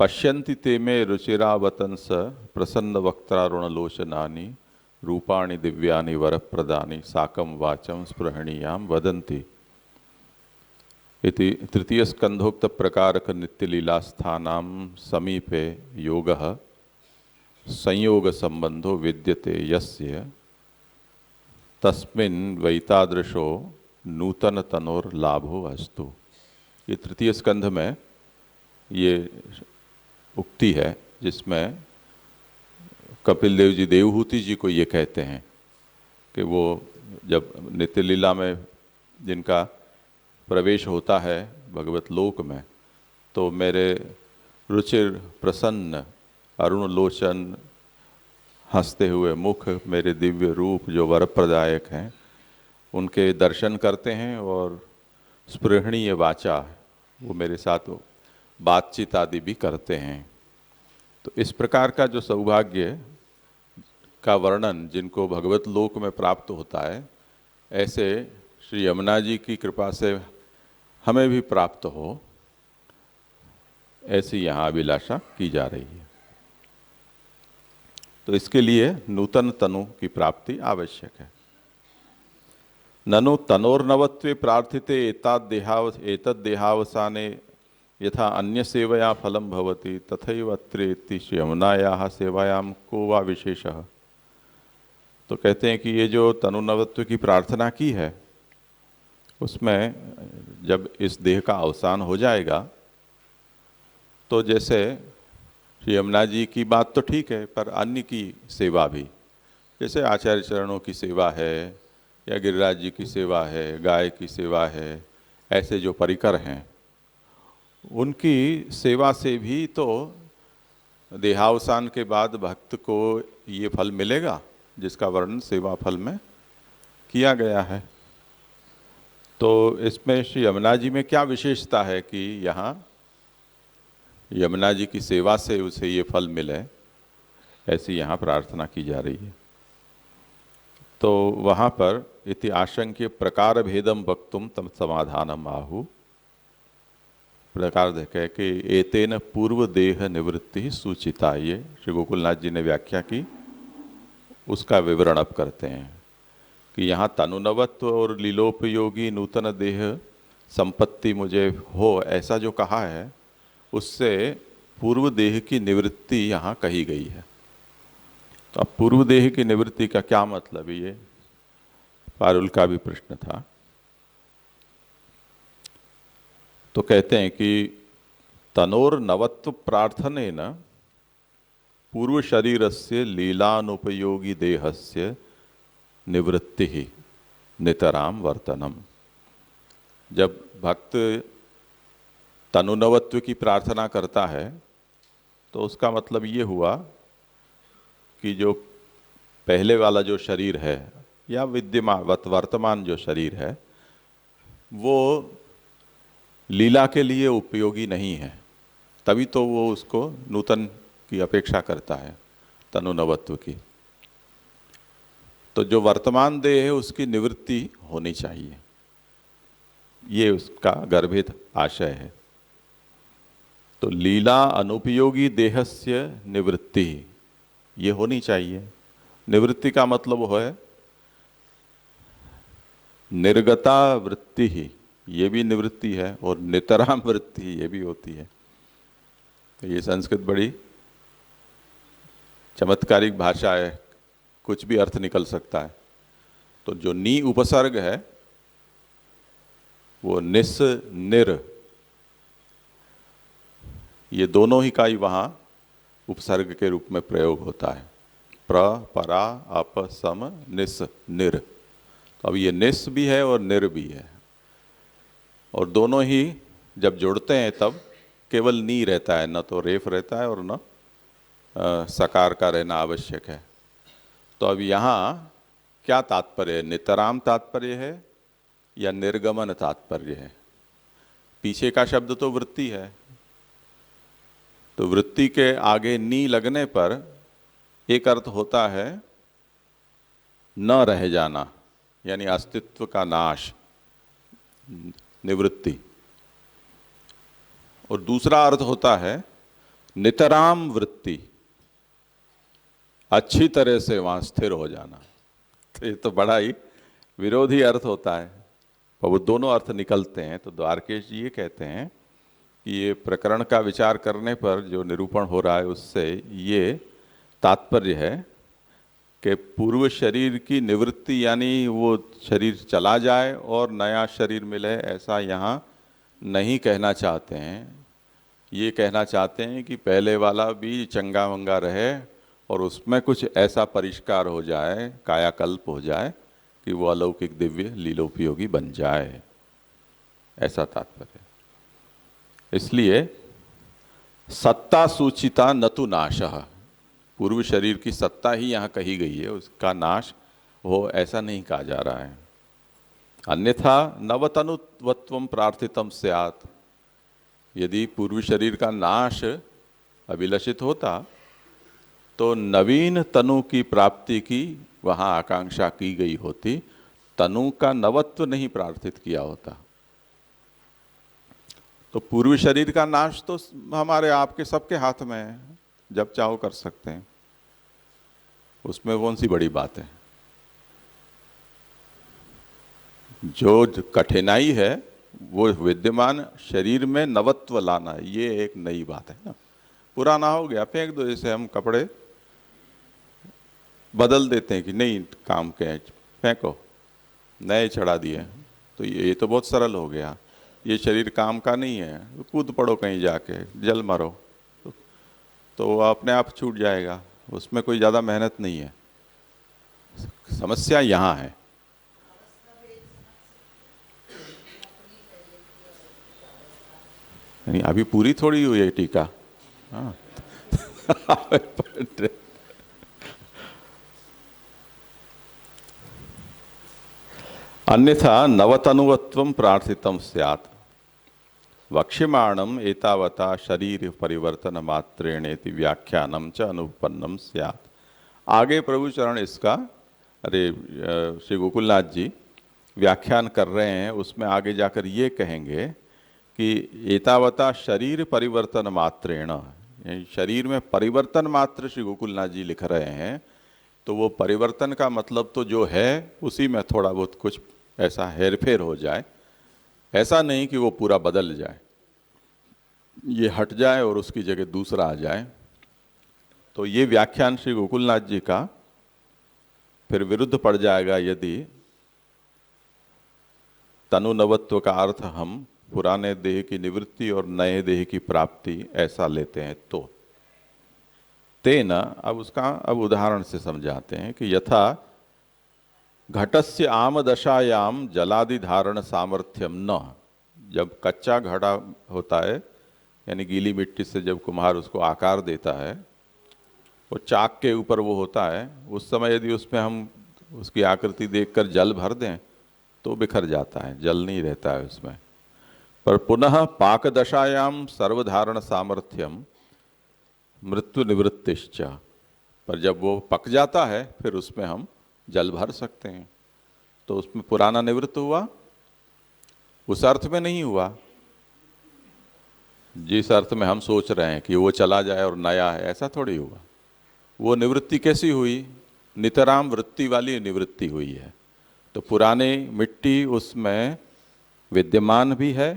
S2: पश्यन्ति ते में रुचिरावतंस प्रसन्न वक्त्रारुणलोचनानि रूपाणि दिव्यानि वरप्रदानि साकं वाचं स्पृहणीयां वदन्ति इति तृतीय स्कंधोक्त प्रकारक नित्य लीला स्थानां समीपे योगः संयोग संबंधो विद्यते यस्य तस्मिन् वैतादृशो नूतन तनोर लाभो अस्तु। ये तृतीय स्कंध में ये उक्ति है जिसमें कपिल देव जी देवहूति जी को ये कहते हैं कि वो जब नित्य लीला में जिनका प्रवेश होता है भगवत लोक में तो मेरे रुचिर प्रसन्न अरुण लोचन हंसते हुए मुख, मेरे दिव्य रूप जो वरप्रदायक हैं उनके दर्शन करते हैं और स्पृहणीय वाचा वो मेरे साथ बातचीत आदि भी करते हैं। तो इस प्रकार का जो सौभाग्य का वर्णन जिनको भगवत लोक में प्राप्त होता है ऐसे श्री यमुना जी की कृपा से हमें भी प्राप्त हो, ऐसी यहाँ अभिलाषा की जा रही है। तो इसके लिए नूतन तनु की प्राप्ति आवश्यक है। ननु तनोर्नवत्वे प्रार्थिते एतद्देहावसाने यथा अन्य सेवया फलम भवति तथैव अत्रेति श्री यमुनायाः सेवायां को वा विशेषः। तो कहते हैं कि ये जो तनुनवत्व की प्रार्थना की है, उसमें जब इस देह का अवसान हो जाएगा तो जैसे श्री यमुना जी की बात तो ठीक है, पर अन्य की सेवा भी, जैसे आचार्य चरणों की सेवा है या गिरिराज जी की सेवा है, गाय की सेवा है, ऐसे जो परिकर हैं उनकी सेवा से भी तो देहावसान के बाद भक्त को ये फल मिलेगा जिसका वर्णन सेवा फल में किया गया है। तो इसमें श्री यमुना जी में क्या विशेषता है कि यहाँ यमुना जी की सेवा से उसे ये फल मिले, ऐसी यहाँ प्रार्थना की जा रही है। तो वहाँ पर इति आशंक्य प्रकार भेदम वक्तुम तम समाधानम आहु। प्रकार देखे कि एतेन पूर्व देह निवृत्ति सूचिता, ये श्री गोकुलनाथ जी ने व्याख्या की, उसका विवरण अब करते हैं कि यहाँ तनुनवत्व और लीलोपयोगी नूतन देह संपत्ति मुझे हो, ऐसा जो कहा है उससे पूर्व देह की निवृत्ति यहाँ कही गई है। तो अब पूर्व देह की निवृत्ति का क्या मतलब है, ये पारुल का भी प्रश्न था। तो कहते हैं कि तनोर नवत्व प्रार्थनेन पूर्व शरीरस्य लीलानुपयोगी देहस्य निवृत्ति ही नितराम वर्तनम। जब भक्त तनुनवत्व की प्रार्थना करता है तो उसका मतलब ये हुआ कि जो पहले वाला जो शरीर है या विद्यमान वर्तमान जो शरीर है वो लीला के लिए उपयोगी नहीं है, तभी तो वो उसको नूतन की अपेक्षा करता है, तनुनवत्व की। तो जो वर्तमान देह है उसकी निवृत्ति होनी चाहिए, ये उसका गर्भित आशय है। तो लीला अनुपयोगी देहस्य निवृत्ति ये होनी चाहिए। निवृत्ति का मतलब है निर्गता वृत्ति ही, ये भी निवृत्ति है, और नितराम वृत्ति ये भी होती है। तो ये संस्कृत बड़ी चमत्कारिक भाषा है, कुछ भी अर्थ निकल सकता है। तो जो नी उपसर्ग है वो निस निर, ये दोनों ही का ही वहाँ उपसर्ग के रूप में प्रयोग होता है। प्र परा अप सम निस निर। तो अब ये निस भी है और निर भी है, और दोनों ही जब जुड़ते हैं तब केवल नी रहता है, न तो रेफ रहता है और न सकार का रहना आवश्यक है। तो अब यहाँ क्या तात्पर्य है, नितराम तात्पर्य है या निर्गमन तात्पर्य है? पीछे का शब्द तो वृत्ति है, तो वृत्ति के आगे नी लगने पर एक अर्थ होता है न रह जाना, यानी अस्तित्व का नाश, निवृत्ति, और दूसरा अर्थ होता है नितराम वृत्ति, अच्छी तरह से वहां स्थिर हो जाना। तो ये तो बड़ा ही विरोधी अर्थ होता है, पर वो दोनों अर्थ निकलते हैं। तो द्वारकेश जी ये कहते हैं कि ये प्रकरण का विचार करने पर जो निरूपण हो रहा है उससे ये तात्पर्य है कि पूर्व शरीर की निवृत्ति, यानी वो शरीर चला जाए और नया शरीर मिले, ऐसा यहाँ नहीं कहना चाहते हैं। ये कहना चाहते हैं कि पहले वाला भी चंगा मंगा रहे और उसमें कुछ ऐसा परिष्कार हो जाए, कायाकल्प हो जाए कि वो अलौकिक दिव्य लीलोपयोगी बन जाए, ऐसा तात्पर्य। इसलिए सत्ता सूचिता न तु नाशः, पूर्व शरीर की सत्ता ही यहाँ कही गई है, उसका नाश हो ऐसा नहीं कहा जा रहा है। अन्यथा नवतनुत्वत्वं प्रार्थितम स्यात्, यदि पूर्व शरीर का नाश अभिलषित होता तो नवीन तनु की प्राप्ति की वहाँ आकांक्षा की गई होती, तनु का नवत्व नहीं प्रार्थित किया होता तो पूर्वी शरीर का नाश तो हमारे आपके सबके हाथ में है, जब चाहो कर सकते हैं, उसमें कौन सी बड़ी बात है। जो कठिनाई है वो विद्यमान शरीर में नवत्व लाना, ये एक नई बात है ना। पुराना हो गया फेंक दो, जैसे हम कपड़े बदल देते हैं कि नहीं काम के हैं, फेंको, नए चढ़ा दिए, तो ये तो बहुत सरल हो गया। ये शरीर काम का नहीं है, कूद पड़ो कहीं जाके, जल मरो, तो वो अपने आप छूट जाएगा, उसमें कोई ज़्यादा मेहनत नहीं है। समस्या यहाँ है। नहीं, अभी पूरी थोड़ी हुई है टीका। हाँ अन्यथा नवतनुवत्वं प्रार्थितं स्यात् वक्ष्यमाणम् एतावता शरीर परिवर्तन मात्रेणेति व्याख्यानम च अनुपन्नम स्यात्। आगे प्रभु चरण इसका श्री गोकुलनाथ जी व्याख्यान कर रहे हैं, उसमें आगे जाकर ये कहेंगे कि एतावता शरीर परिवर्तन मात्रेण, शरीर में परिवर्तन मात्र श्री गोकुलनाथ जी लिख रहे हैं। तो वो परिवर्तन का मतलब तो जो है उसी में थोड़ा बहुत कुछ ऐसा हेरफेर हो जाए, ऐसा नहीं कि वो पूरा बदल जाए, ये हट जाए और उसकी जगह दूसरा आ जाए। तो ये व्याख्यान श्री गोकुलनाथ जी का फिर विरुद्ध पड़ जाएगा यदि तनु नवत्व का अर्थ हम पुराने देह की निवृत्ति और नए देह की प्राप्ति ऐसा लेते हैं। तो तेना, अब उदाहरण से समझाते हैं कि यथा घटस्य आम दशायाम जलादि धारण सामर्थ्यम न, जब कच्चा घड़ा होता है यानी गीली मिट्टी से जब कुम्हार उसको आकार देता है, वो चाक के ऊपर वो होता है, उस समय यदि उसमें हम उसकी आकृति देखकर जल भर दें तो बिखर जाता है, जल नहीं रहता है उसमें। पर पुनः पाक दशायाम सर्वधारण सामर्थ्यम मृत्यु निवृत्तिश्च, पर जब वो पक जाता है फिर उसमें हम जल भर सकते हैं। तो उसमें पुराना निवृत्त हुआ, उस अर्थ में नहीं हुआ जिस अर्थ में हम सोच रहे हैं कि वो चला जाए और नया है, ऐसा थोड़ी हुआ। वो निवृत्ति कैसी हुई? नितराम वृत्ति वाली निवृत्ति हुई है। तो पुरानी मिट्टी उसमें विद्यमान भी है,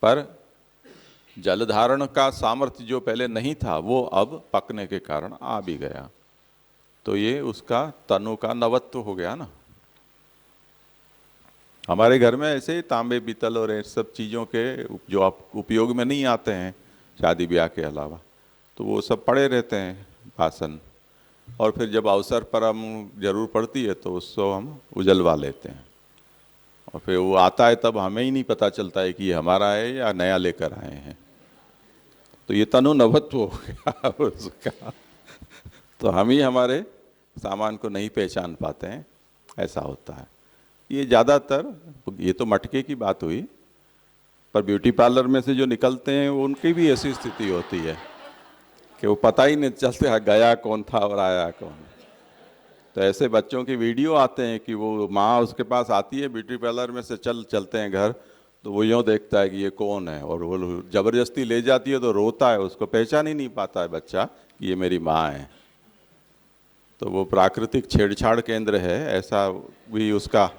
S2: पर जल धारण का सामर्थ्य जो पहले नहीं था वो अब पकने के कारण आ भी गया। तो ये उसका तनु का नवत्व हो गया ना। हमारे घर में ऐसे तांबे पीतल और इन सब चीज़ों के जो आप उपयोग में नहीं आते हैं शादी ब्याह के अलावा, तो वो सब पड़े रहते हैं बासन, और फिर जब अवसर पर हम जरूर पड़ती है तो उसको हम उजलवा लेते हैं, और फिर वो आता है तब हमें ही नहीं पता चलता है कि ये हमारा है या नया लेकर आए हैं। तो ये तनु नवत्व हो गया उसका। तो हम ही हमारे सामान को नहीं पहचान पाते हैं, ऐसा होता है। ये ज़्यादातर, ये तो मटके की बात हुई, पर ब्यूटी पार्लर में से जो निकलते हैं उनकी भी ऐसी स्थिति होती है कि वो पता ही नहीं चलता गया कौन था और आया कौन। तो ऐसे बच्चों की वीडियो आते हैं कि वो माँ उसके पास आती है ब्यूटी पार्लर में से चलते हैं घर, तो वो यूँ देखता है कि ये कौन है, और वो ज़बरदस्ती ले जाती है तो रोता है, उसको पहचान ही नहीं पाता है बच्चा कि ये मेरी माँ है। तो वो प्राकृतिक छेड़छाड़ केंद्र है, ऐसा भी उसका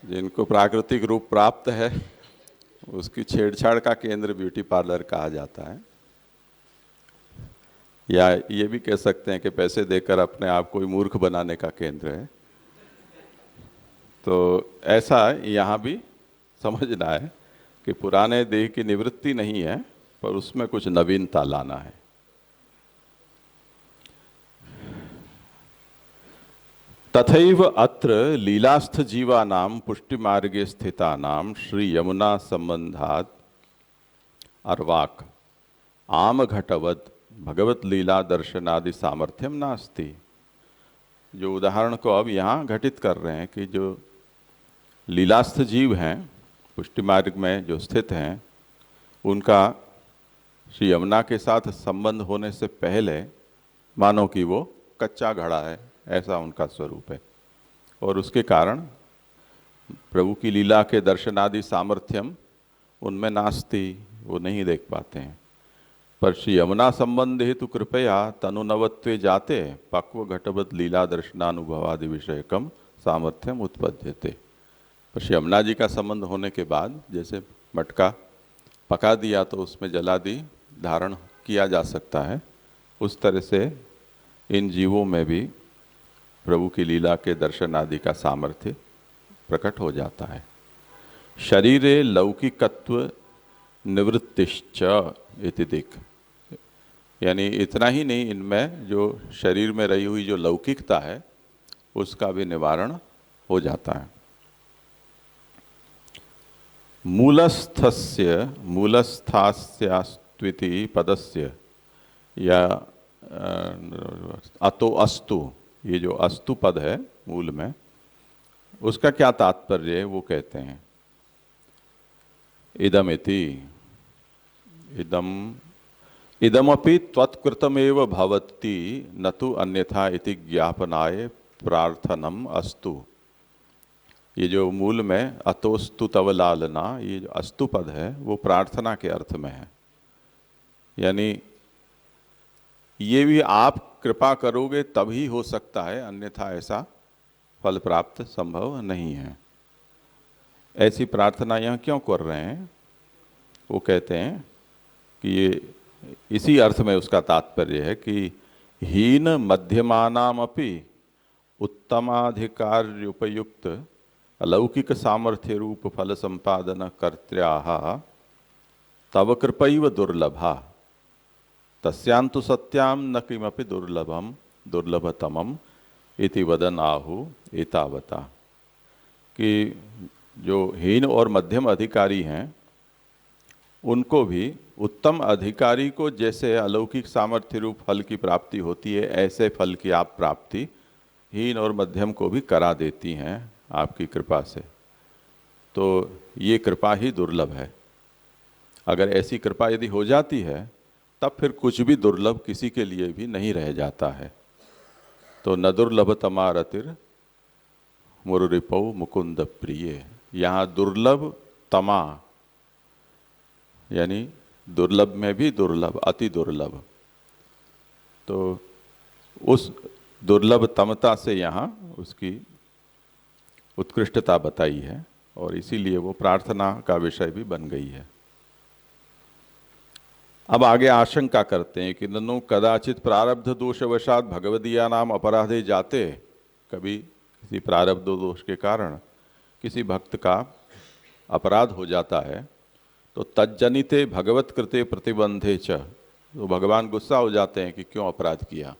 S2: जिनको प्राकृतिक रूप प्राप्त है उसकी छेड़छाड़ का केंद्र ब्यूटी पार्लर कहा जाता है। या ये भी कह सकते हैं कि पैसे देकर अपने आप को मूर्ख बनाने का केंद्र है। तो ऐसा यहाँ भी समझना है कि पुराने देह की निवृत्ति नहीं है, पर उसमें कुछ नवीनता लाना है। तथैव अत्र लीलास्थ जीवानां पुष्टि मार्गे स्थितानां श्री यमुना संबंधात् अर्वाक आम घटवत भगवत लीला दर्शनादि सामर्थ्यम नास्ति। जो उदाहरण को अब यहाँ घटित कर रहे हैं कि जो लीलास्थ जीव हैं, पुष्टि मार्ग में जो स्थित हैं, उनका श्री यमुना के साथ संबंध होने से पहले मानो कि वो कच्चा घड़ा है, ऐसा उनका स्वरूप है। और उसके कारण प्रभु की लीला के दर्शनादि सामर्थ्यम उनमें नास्ति, वो नहीं देख पाते हैं। पर श्री यमुना संबंध हेतु कृपया तनुनवत्वे जाते पक्व घटवत लीला दर्शनानुभवादि विषयकम सामर्थ्यम उत्पद्यते। पर श्री यमुना जी का संबंध होने के बाद जैसे मटका पका दिया तो उसमें जलादि धारण किया जा सकता है, उस तरह से इन जीवों में भी प्रभु की लीला के दर्शन आदि का सामर्थ्य प्रकट हो जाता है। शरीरे लौकिकत्व निवृत्तिश्च इति दिक्, यानी इतना ही नहीं, इनमें जो शरीर में रही हुई जो लौकिकता है उसका भी निवारण हो जाता है। मूलस्थास्यास्त्विति पदस्य या अतो अस्तु, ये जो अस्तु पद है मूल में, उसका क्या तात्पर्य है वो कहते हैं। इदमिति, इदमपि त्वत्कृतमेव भवति न तु अन्यथा इति ज्ञापनाय प्रार्थनम अस्तु। ये जो मूल में अतोस्तु तव लालना, ये जो अस्तु पद है वो प्रार्थना के अर्थ में है, यानी ये भी आप कृपा करोगे तभी हो सकता है, अन्यथा ऐसा फल प्राप्त संभव नहीं है। ऐसी प्रार्थना यहाँ क्यों कर रहे हैं, वो कहते हैं कि ये इसी अर्थ में उसका तात्पर्य है कि हीन मध्यमानामपि उत्तमाधिकार्युपयुक्त अलौकिक सामर्थ्य रूप फल संपादन कर्त्र्याः तव कृपैव दुर्लभा तस्यांतु सत्याम न किमपि दुर्लभतमम इति वदन आहु एतावता। कि जो हीन और मध्यम अधिकारी हैं उनको भी उत्तम अधिकारी को जैसे अलौकिक सामर्थ्य रूप फल की प्राप्ति होती है, ऐसे फल की आप प्राप्ति हीन और मध्यम को भी करा देती हैं आपकी कृपा से। तो ये कृपा ही दुर्लभ है। अगर ऐसी कृपा यदि हो जाती है तब फिर कुछ भी दुर्लभ किसी के लिए भी नहीं रह जाता है। तो न दुर्लभ तमारतिर मुरुरिपौ मुकुंद प्रिय, यहाँ दुर्लभ तमा यानी दुर्लभ में भी दुर्लभ, अति दुर्लभ। तो उस दुर्लभ तमता से यहाँ उसकी उत्कृष्टता बताई है और इसीलिए वो प्रार्थना का विषय भी बन गई है। अब आगे आशंका करते हैं कि ननु कदाचित प्रारब्ध दोषवशात भगवदीया नाम अपराधे जाते, कभी किसी प्रारब्ध दोष के कारण किसी भक्त का अपराध हो जाता है तो तज्जनिते भगवत कृते प्रतिबंधे च, तो भगवान गुस्सा हो जाते हैं कि क्यों अपराध किया,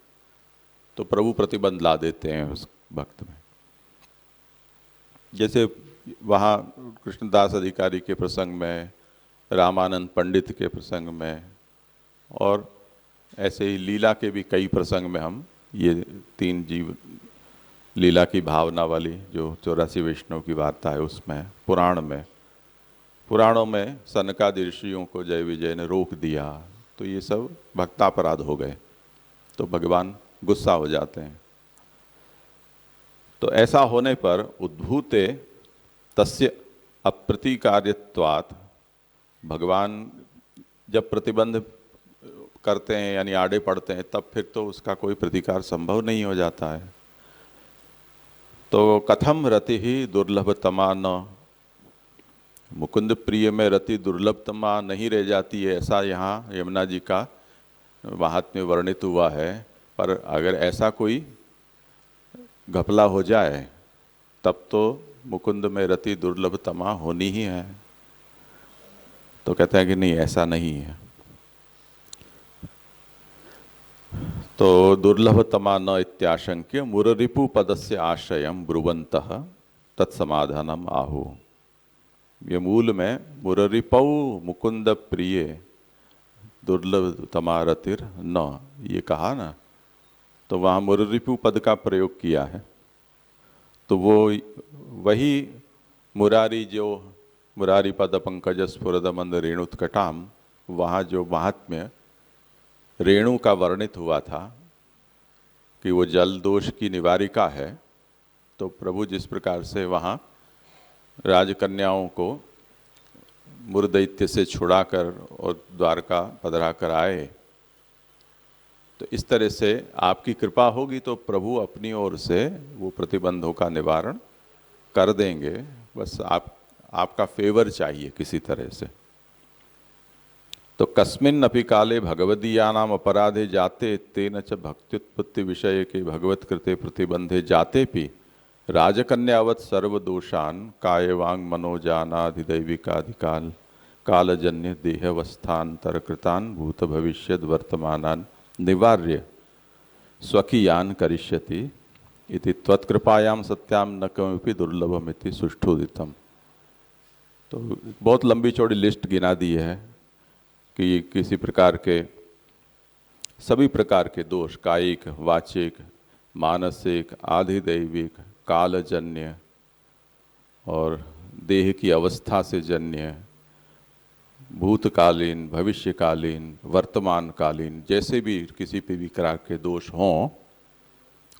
S2: तो प्रभु प्रतिबंध ला देते हैं उस भक्त में। जैसे वहाँ कृष्णदास अधिकारी के प्रसंग में, रामानंद पंडित के प्रसंग में, और ऐसे ही लीला के भी कई प्रसंग में हम ये तीन जीव लीला की भावना वाली जो 84 वैष्णव की वार्ता है उसमें, पुराणों में सनकादि ऋषियों को जय विजय ने रोक दिया, तो ये सब भक्तापराध हो गए, तो भगवान गुस्सा हो जाते हैं। तो ऐसा होने पर उद्भूते तस्य अप्रतिकार्यत्वात्, भगवान जब प्रतिबंध करते हैं यानी आड़े पड़ते हैं तब फिर तो उसका कोई प्रतिकार संभव नहीं हो जाता है। तो कथम रति ही दुर्लभतमा न, मुकुंद प्रिय में रति दुर्लभतमा नहीं रह जाती है, ऐसा यहाँ यमुना जी का महात्म्य वर्णित हुआ है। पर अगर ऐसा कोई घपला हो जाए तब तो मुकुंद में रति दुर्लभतमा होनी ही है। तो कहते हैं कि नहीं, ऐसा नहीं है। तो दुर्लभतमा न इत्याशंक्य मुररिपु पदस्य आश्रयम ब्रुवन्तः तत्समाधानम आहु। ये मूल में मुररिपौ मुकुंद प्रिय दुर्लभतमा रतिर न, ये कहा ना, तो वहाँ मुररिपु पद का प्रयोग किया है। तो वो वही मुरारी, जो मुरारी पद पंकज स्फुरद मंद रेणुत्कटाम, वहाँ जो महात्म्य रेणु का वर्णित हुआ था कि वो जल दोष की निवारिका है, तो प्रभु जिस प्रकार से वहाँ राजकन्याओं को मुरदैत्य से छुड़ाकर और द्वारका पधरा कर आए, तो इस तरह से आपकी कृपा होगी तो प्रभु अपनी ओर से वो प्रतिबंधों का निवारण कर देंगे। बस आपका फेवर चाहिए किसी तरह से। तो कस्मिन् अपि काले भगवदीयानाम अपराधे जाते तेन च भक्त्युत्पत्ति विषय के भगवत कृते प्रतिबंधे जातेपि राजकन्यावत सर्वदोषान कायवांग मनोजानाधिदैविकाधिकाल कालजन्य देहावस्थान्तर कृतान भूत भविष्यद वर्तमानान निवार्य स्वकीयान करिष्यति इति त्वत्कृपायाम सत्याम न कमपि दुर्लभमिति सुष्ठुदितम। तो बहुत लंबी चौड़ी लिस्ट गिना दी है कि किसी प्रकार के सभी प्रकार के दोष, कायिक, वाचिक, मानसिक, आधिदैविक, कालजन्य और देह की अवस्था से जन्य, भूतकालीन, भविष्यकालीन, वर्तमानकालीन, जैसे भी किसी भी प्रकार के दोष हों,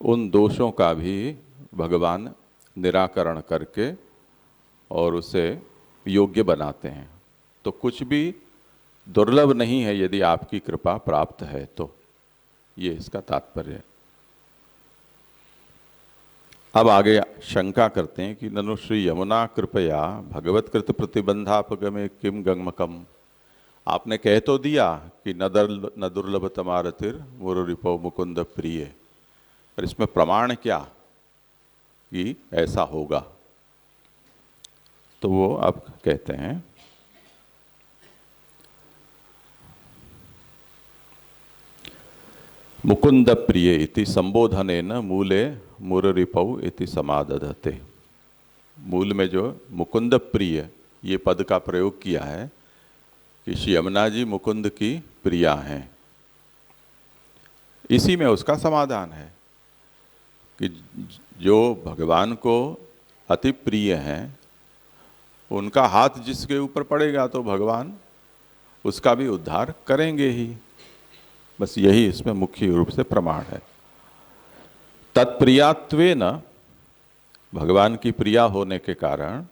S2: उन दोषों का भी भगवान निराकरण करके और उसे योग्य बनाते हैं। तो कुछ भी दुर्लभ नहीं है यदि आपकी कृपा प्राप्त है तो, ये इसका तात्पर्य है। अब आगे शंका करते हैं कि ननु श्री यमुना कृपया भगवत्कृत प्रतिबंधापगमे किम गंगमकम। आपने कह तो दिया कि न दुर्लभ तमारतिर मुररिपो मुकुंद प्रिय, पर इसमें प्रमाण क्या कि ऐसा होगा? तो वो अब कहते हैं मुकुंद प्रिय इति संबोधनेन मूले मुररिपौ इति समादधते। मूल में जो मुकुंद प्रिय ये पद का प्रयोग किया है कि श्री यमुना जी मुकुंद की प्रिया हैं, इसी में उसका समाधान है कि जो भगवान को अति प्रिय हैं उनका हाथ जिसके ऊपर पड़ेगा तो भगवान उसका भी उद्धार करेंगे ही। बस यही इसमें मुख्य रूप से प्रमाण है। तत्प्रियात्वेन, भगवान की प्रिया होने के कारण,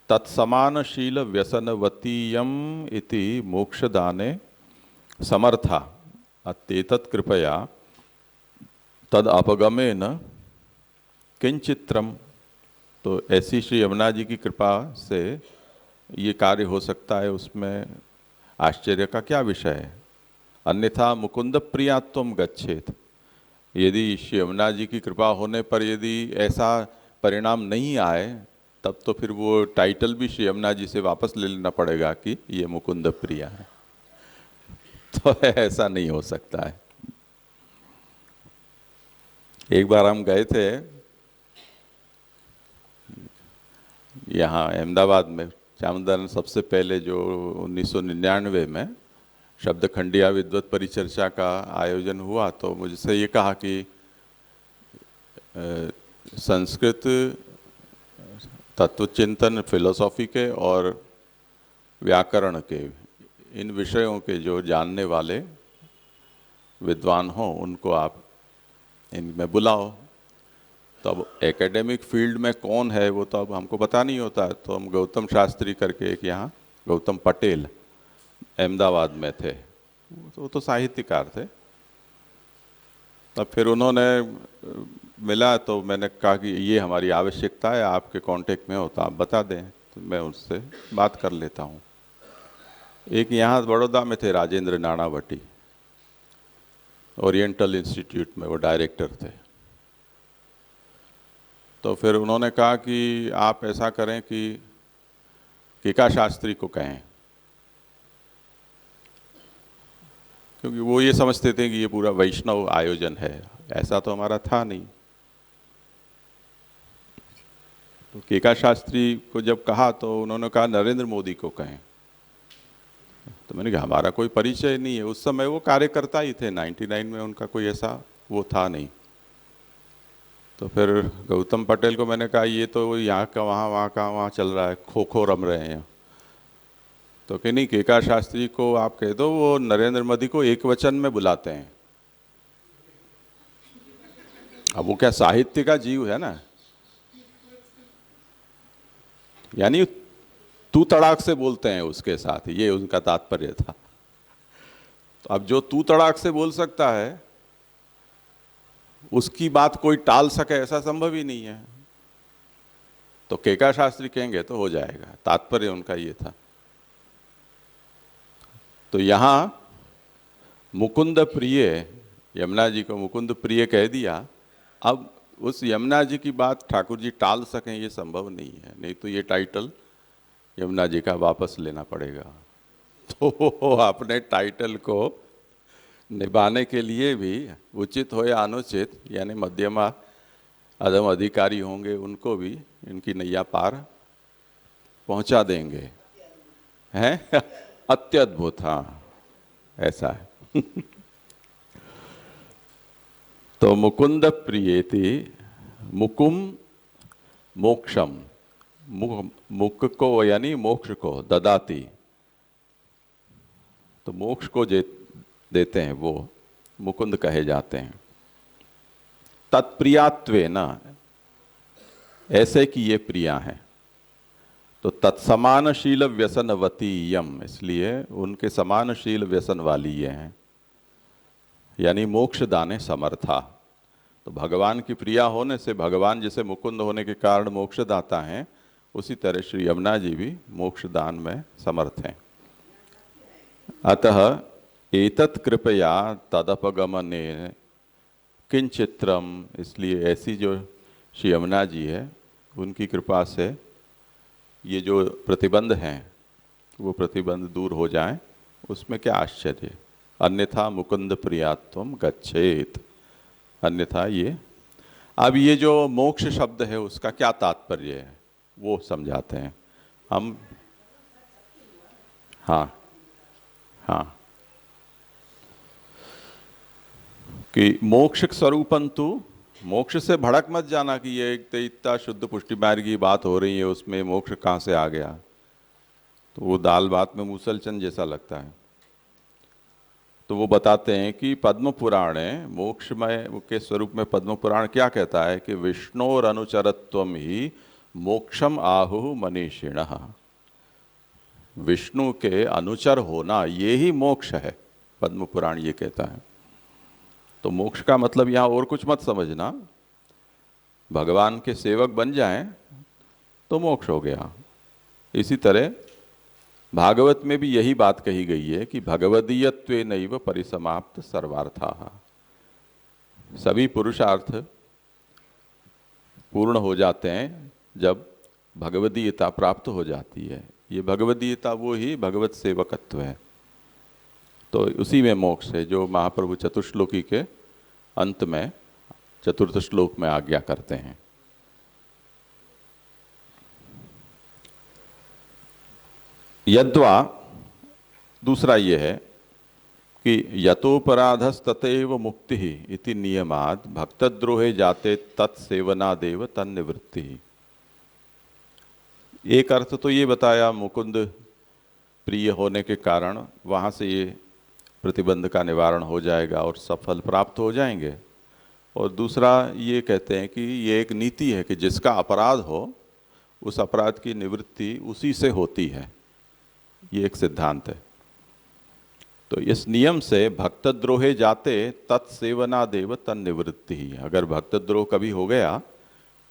S2: तत्समानशील व्यसनवतीयम इति मोक्षदाने समर्था अत्येतत् कृपया तद अपगमेन किंचित्रम। तो ऐसी श्री यमुना जी की कृपा से ये कार्य हो सकता है, उसमें आश्चर्य का क्या विषय है? अन्यथा मुकुंद प्रियात्वम गच्छेत, यदि श्री यमुना जी की कृपा होने पर यदि ऐसा परिणाम नहीं आए तब तो फिर वो टाइटल भी श्री यमुना जी से वापस ले लेना पड़ेगा कि ये मुकुंद प्रिया है। तो ऐसा नहीं हो सकता है। एक बार हम गए थे यहाँ अहमदाबाद में, चामुंडारन सबसे पहले जो 1999 में शब्द खंडिया विद्वत परिचर्चा का आयोजन हुआ, तो मुझसे ये कहा कि संस्कृत तत्वचिंतन, फिलोसॉफी के और व्याकरण के इन विषयों के जो जानने वाले विद्वान हों उनको आप इनमें बुलाओ। तो अब एकेडमिक फील्ड में कौन है वो तो अब हमको पता नहीं होता है। तो हम गौतम शास्त्री करके एक यहाँ गौतम पटेल अहमदाबाद में थे, वो तो साहित्यकार थे। तब फिर उन्होंने मिला तो मैंने कहा कि ये हमारी आवश्यकता है, आपके कांटेक्ट में हो तो आप बता दें, तो मैं उससे बात कर लेता हूँ। एक यहाँ बड़ौदा में थे राजेंद्र नानावटी, ओरिएंटल इंस्टीट्यूट में वो डायरेक्टर थे। तो फिर उन्होंने कहा कि आप ऐसा करें कि केका शास्त्री को कहें, क्योंकि वो ये समझते थे कि ये पूरा वैष्णव आयोजन है, ऐसा तो हमारा था नहीं। तो केका शास्त्री को जब कहा तो उन्होंने कहा नरेंद्र मोदी को कहें। तो मैंने कहा हमारा कोई परिचय नहीं है। उस समय वो कार्यकर्ता ही थे, 99 में उनका कोई ऐसा वो था नहीं। तो फिर गौतम पटेल को मैंने कहा ये तो यहाँ का वहाँ, वहाँ का वहाँ चल रहा है, खो खो रम रहे हैं। तो कि नहीं, केका शास्त्री को आप कह दो, वो नरेंद्र मोदी को एक वचन में बुलाते हैं। अब वो क्या साहित्य का जीव है ना, यानी तू तड़ाक से बोलते हैं उसके साथ, ये उनका तात्पर्य था। तो अब जो तू तड़ाक से बोल सकता है उसकी बात कोई टाल सके ऐसा संभव ही नहीं है। तो केका शास्त्री कहेंगे तो हो जाएगा, तात्पर्य उनका ये था। तो यहां मुकुंद प्रिय, यमुना जी को मुकुंद प्रिय कह दिया। अब उस यमुना जी की बात ठाकुर जी टाल सकें ये संभव नहीं है, नहीं तो ये टाइटल यमुना जी का वापस लेना पड़ेगा। तो अपने टाइटल को निभाने के लिए भी उचित हो या अनुचित, यानी मध्यमा अधम अधिकारी होंगे उनको भी इनकी नैया पार पहुंचा देंगे, हैं। अत्यद्भुत, हाँ ऐसा है। तो मुकुंद प्रियेति मुकुम मोक्षम, मुख को यानी मोक्ष को ददाती, तो मोक्ष को देते हैं वो मुकुंद कहे जाते हैं। तत्प्रियात्वेन, ऐसे कि ये प्रिया हैं। तो तत्समानशील व्यसनवती यम, इसलिए उनके समानशील व्यसन वाली ये हैं, यानी मोक्ष दाने समर्था। तो भगवान की प्रिया होने से, भगवान जैसे मुकुंद होने के कारण मोक्ष दाता हैं, उसी तरह श्री यमुना जी भी मोक्ष दान में समर्थ हैं। अतः एतत् कृपया तदपगमने किंचित्रम, इसलिए ऐसी जो श्री यमुना जी है उनकी कृपा से ये जो प्रतिबंध हैं वो प्रतिबंध दूर हो जाएं, उसमें क्या आश्चर्य। अन्यथा मुकुंद प्रियात्वम गच्छेत, अन्यथा ये। अब ये जो मोक्ष शब्द है उसका क्या तात्पर्य है वो समझाते हैं हम। हाँ हाँ, कि मोक्ष स्वरूपंतु, मोक्ष से भड़क मत जाना कि ये एक इतना शुद्ध पुष्टि मार्ग की बात हो रही है, उसमें मोक्ष कहाँ से आ गया। तो वो दाल भात में मूसलचंद जैसा लगता है। तो वो बताते हैं कि पद्म पुराण मोक्षमय के स्वरूप में पद्म पुराण क्या कहता है कि विष्णोर अनुचरत्वम ही मोक्षम आहु मनीषिणः, विष्णु के अनुचर होना ये ही मोक्ष है, पद्म पुराण ये कहता है। तो मोक्ष का मतलब यहाँ और कुछ मत समझना, भगवान के सेवक बन जाएं तो मोक्ष हो गया। इसी तरह भागवत में भी यही बात कही गई है कि भगवदीयत्वेनैव परिसमाप्त सर्वार्थाः, सभी पुरुषार्थ पूर्ण हो जाते हैं जब भगवदीयता प्राप्त हो जाती है। ये भगवदीयता वो ही भगवत सेवकत्व है। तो उसी में मोक्ष है जो महाप्रभु चतुश्लोकी के अंत में चतुर्थ श्लोक में आज्ञा करते हैं। यद्वा, दूसरा ये है कि यतोपराधस्ततैव मुक्ति इति नियमात् भक्तद्रोहे जाते तत्सेवनादेव तन्निवृत्ति। एक अर्थ तो ये बताया मुकुंद प्रिय होने के कारण वहाँ से ये प्रतिबंध का निवारण हो जाएगा और सफल प्राप्त हो जाएंगे। और दूसरा ये कहते हैं कि ये एक नीति है कि जिसका अपराध हो उस अपराध की निवृत्ति उसी से होती है, ये एक सिद्धांत है। तो इस नियम से भक्तद्रोहे जाते तत्सेवनादेव तन्निवृत्ति, अगर भक्तद्रोह कभी हो गया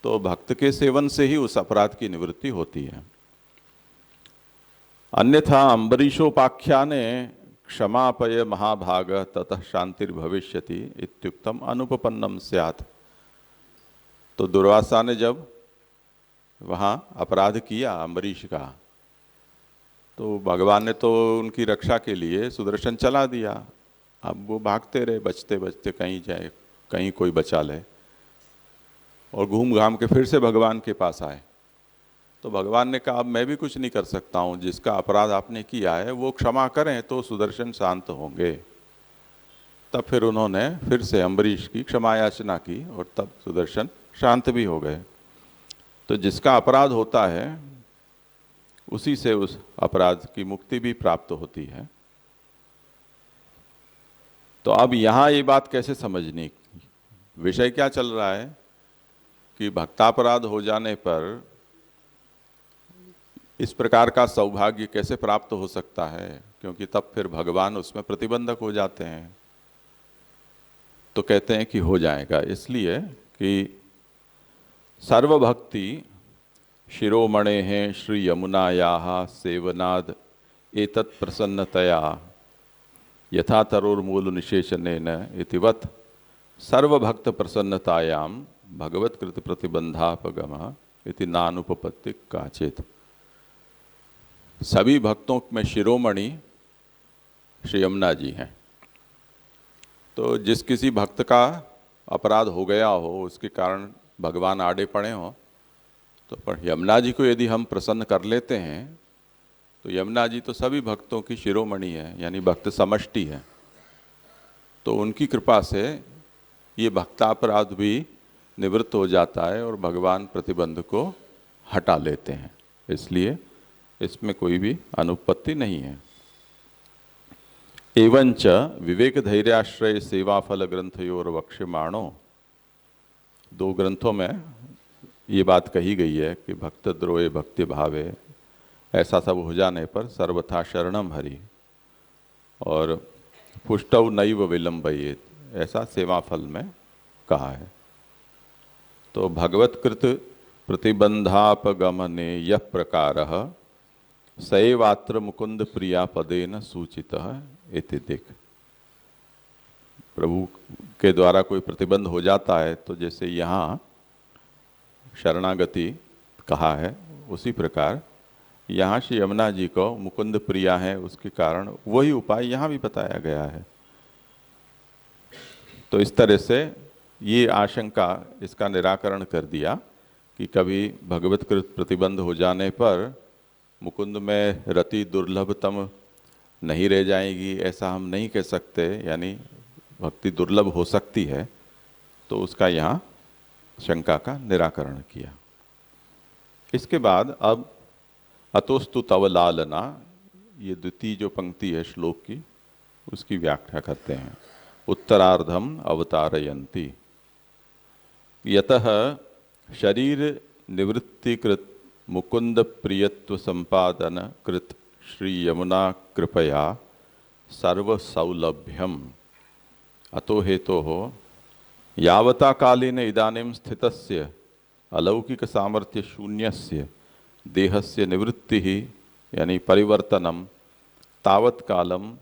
S2: तो भक्त के सेवन से ही उस अपराध की निवृत्ति होती है। अन्यथा अम्बरीशोपाख्याने क्षमापय महाभाग ततः शांतिर्भविष्यति इत्युक्तम अनुपपन्नम स्यात्। तो दुर्वासा ने जब वहाँ अपराध किया अम्बरीश का, तो भगवान ने तो उनकी रक्षा के लिए सुदर्शन चला दिया। अब वो भागते रहे, बचते बचते कहीं जाए, कहीं कोई बचा ले, और घूम घाम के फिर से भगवान के पास आए। तो भगवान ने कहा अब मैं भी कुछ नहीं कर सकता हूँ, जिसका अपराध आपने किया है वो क्षमा करें तो सुदर्शन शांत होंगे। तब फिर उन्होंने फिर से अम्बरीश की क्षमा याचना की और तब सुदर्शन शांत भी हो गए। तो जिसका अपराध होता है उसी से उस अपराध की मुक्ति भी प्राप्त होती है। तो अब यहाँ ये बात कैसे समझनी, विषय क्या चल रहा है कि भक्तापराध हो जाने पर इस प्रकार का सौभाग्य कैसे प्राप्त हो सकता है, क्योंकि तब फिर भगवान उसमें प्रतिबंधक हो जाते हैं। तो कहते हैं कि हो जाएगा, इसलिए कि सर्वभक्ति शिरोमणे हैं श्री यमुनायाः सेवनाद एतत् प्रसन्नतया यथा तरोर्मूल निशेषणेन इतिवत् सर्वभक्त प्रसन्नतायां भगवत्कृत प्रतिबंधापगमः इति नानुपपत्ति काचित्। सभी भक्तों में शिरोमणि श्री यमुना जी हैं। तो जिस किसी भक्त का अपराध हो गया हो, उसके कारण भगवान आड़े पड़े हों, तो पर यमुना जी को यदि हम प्रसन्न कर लेते हैं तो यमुना जी तो सभी भक्तों की शिरोमणि है, यानी भक्त समष्टि है। तो उनकी कृपा से ये भक्तापराध भी निवृत्त हो जाता है और भगवान प्रतिबंध को हटा लेते हैं, इसलिए इसमें कोई भी अनुपत्ति नहीं है। एवंच विवेक धैर्याश्रय सेवा फल ग्रंथयोर वक्ष्यमाणो, दो ग्रंथों में ये बात कही गई है कि भक्त द्रोहे भक्ति भावे, ऐसा सब हो जाने पर सर्वथा शरणम हरि, और पुष्टौ नैव विलंबयेत, ऐसा सेवा फल में कहा है। तो भगवत्कृत प्रतिबंधापगमने यह प्रकारः सैवात्र मुकुंद प्रिया पदेन सूचितः इति दिक्। प्रभु के द्वारा कोई प्रतिबंध हो जाता है तो जैसे यहाँ शरणागति कहा है, उसी प्रकार यहाँ श्री यमुना जी को मुकुंद प्रिया है, उसके कारण वही उपाय यहाँ भी बताया गया है। तो इस तरह से ये आशंका, इसका निराकरण कर दिया कि कभी भगवत्कृत प्रतिबंध हो जाने पर मुकुंद में रति दुर्लभतम नहीं रह जाएगी, ऐसा हम नहीं कह सकते, यानी भक्ति दुर्लभ हो सकती है। तो उसका यहाँ शंका का निराकरण किया। इसके बाद अब अतोस्तु तव लालना, ये द्वितीय जो पंक्ति है श्लोक की, उसकी व्याख्या करते हैं। उत्तरार्धम अवतारयन्ति यतः शरीर निवृत्तिकृत मुकुंद प्रियत्व संपादन कृत श्री यमुना कृपया सर्व सौलभ्यम अतो हेतो हो यावता कालेन इदानीं स्थितस्य अलौकिक सामर्थ्य शून्यस्य देहस्य निवृत्ति यानी परिवर्तनम तावत् कालम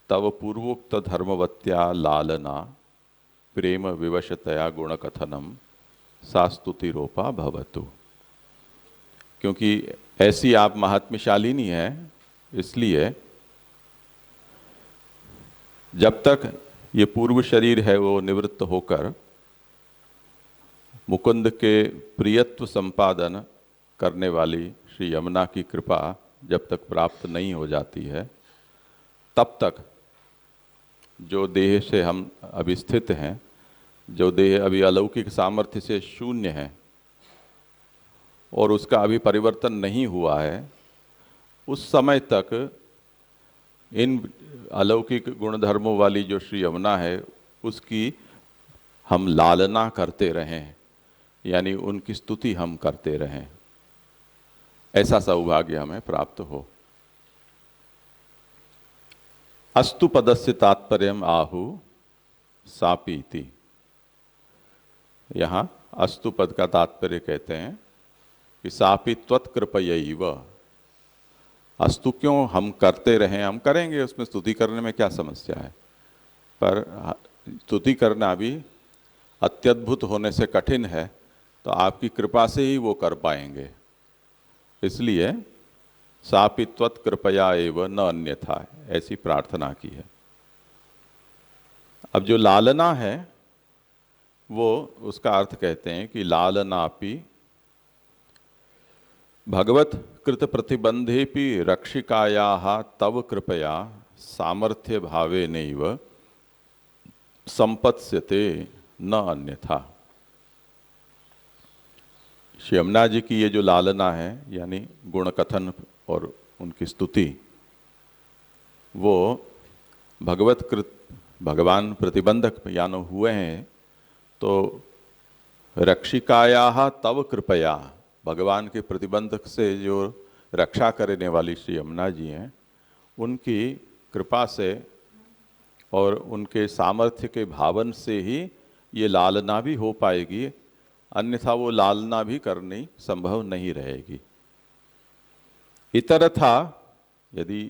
S2: तव पूर्वोक्त धर्मवत्या लालना प्रेम विवशतया गुणकथनम सा स्तुतिरोपा भवतु। क्योंकि ऐसी आप महात्म्यशालिनी हैं, इसलिए जब तक ये पूर्व शरीर है वो निवृत्त होकर मुकुंद के प्रियत्व संपादन करने वाली श्री यमुना की कृपा जब तक प्राप्त नहीं हो जाती है, तब तक जो देह से हम अभी स्थित हैं, जो देह अभी अलौकिक सामर्थ्य से शून्य है और उसका अभी परिवर्तन नहीं हुआ है, उस समय तक इन अलौकिक गुणधर्मों वाली जो श्री यमुना है उसकी हम लालना करते रहें, यानी उनकी स्तुति हम करते रहें, ऐसा सौभाग्य हमें प्राप्त हो। अस्तु पदस्य तात्पर्यम आहु सापीति। यहाँ अस्तु पद का तात्पर्य कहते हैं कि सापी त्वत्कृपयैव। अस्तु क्यों हम करते रहें, हम करेंगे, उसमें स्तुति करने में क्या समस्या है, पर स्तुति करना भी अत्यद्भुत होने से कठिन है, तो आपकी कृपा से ही वो कर पाएंगे। इसलिए सापि त्वत्कृपया एव न अन्यथा, ऐसी प्रार्थना की है। अब जो लालना है वो उसका अर्थ कहते हैं कि लालनापि भगवत कृत प्रतिबंधेपि रक्षिकायाः तव कृपया सामर्थ्य भावेनैव संपत्स्यते न अन्यथा। श्री यमुना जी की ये जो लालना है, यानी गुण कथन और उनकी स्तुति, वो भगवत कृत भगवान प्रतिबंधक यानो हुए हैं, तो रक्षिकायाः तव कृपया, भगवान के प्रतिबंधक से जो रक्षा करने वाली श्री यमुना जी हैं, उनकी कृपा से और उनके सामर्थ्य के भावन से ही ये लालना भी हो पाएगी, अन्यथा वो लालना भी करनी संभव नहीं रहेगी। इतरथा यदि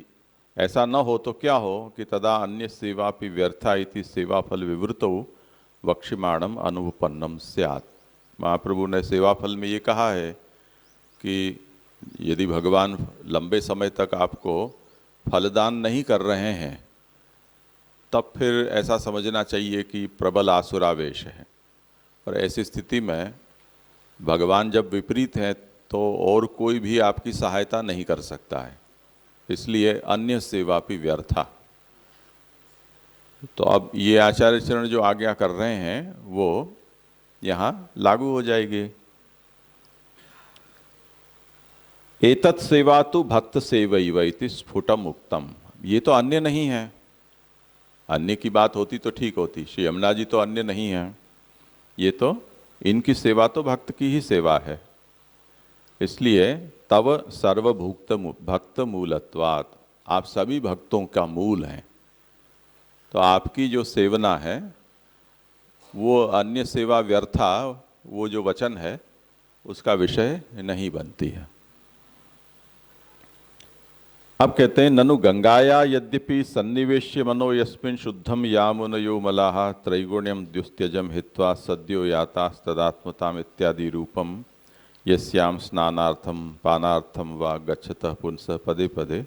S2: ऐसा न हो तो क्या हो कि तदा अन्य सेवापि व्यर्था इति सेवा फल विवृतो वक्षमाणम अनुपन्नम स्यात्। महाप्रभु ने सेवा फल में ये कहा है कि यदि भगवान लंबे समय तक आपको फलदान नहीं कर रहे हैं तब फिर ऐसा समझना चाहिए कि प्रबल आसुरावेश है, और ऐसी स्थिति में भगवान जब विपरीत हैं तो और कोई भी आपकी सहायता नहीं कर सकता है, इसलिए अन्य सेवा भी व्यर्था। तो अब ये आचार्य चरण जो आज्ञा कर रहे हैं वो यहाँ लागू हो जाएगी। एतत् सेवा तो भक्त सेवैव इति स्फुटम उक्तम। ये तो अन्य नहीं है, अन्य की बात होती तो ठीक होती, श्री यमुना जी तो अन्य नहीं है, ये तो इनकी सेवा तो भक्त की ही सेवा है। इसलिए तव सर्वभुक्त भक्त मूलत्वात्, आप सभी भक्तों का मूल हैं, तो आपकी जो सेवना है वो अन्य सेवा व्यर्था, वो जो वचन है उसका विषय नहीं बनती है। अब कहते हैं ननु गंगाया यद्यपि सन्निवेश्य मनो यस्मिन् शुद्धम यामुनयो मलाहा त्रैगुण्यम द्युस्त्यजम हित्वा सद्यो यातास्तदात्मताम इत्यादि रूपम यस्याम स्नानार्थम पानार्थम वा गच्छतः पुंसः पदे पदे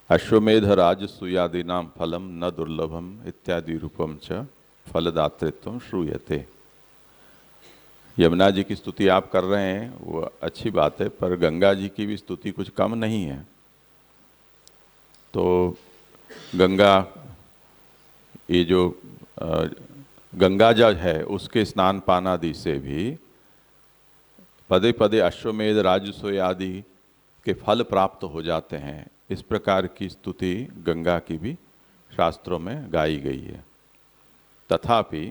S2: अश्वमेध राजसूयादीनां फलम न दुर्लभम इत्यादि रूपम च फलदातृत्वम श्रूयते। यमुना जी की स्तुति आप कर रहे हैं वो अच्छी बात है, पर गंगा जी की भी स्तुति कुछ कम नहीं है। तो गंगा, ये जो गंगा जल है उसके स्नान पान आदि से भी पदे पदे अश्वमेध राजसूय आदि के फल प्राप्त हो जाते हैं। इस प्रकार की स्तुति गंगा की भी शास्त्रों में गाई गई है। तथापि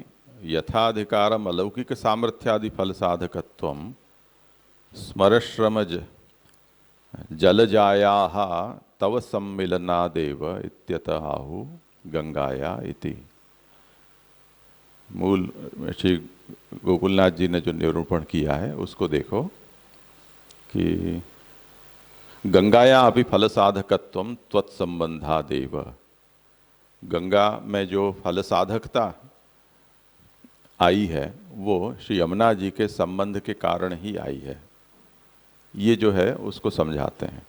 S2: यथाधिकारम अलौकिक सामर्थ्यादि फल साधकत्वम स्मरश्रमज जलजायाः तव सम्मिलनादेव इत्यतः आहु गंगाया इति। मूल श्री गोकुलनाथ जी ने जो निरूपण किया है उसको देखो कि गंगाया अभी फल साधकत्वम त्वत्संबंधादेव। गंगा में जो फल साधकता आई है वो श्री यमुना जी के संबंध के कारण ही आई है। ये जो है उसको समझाते हैं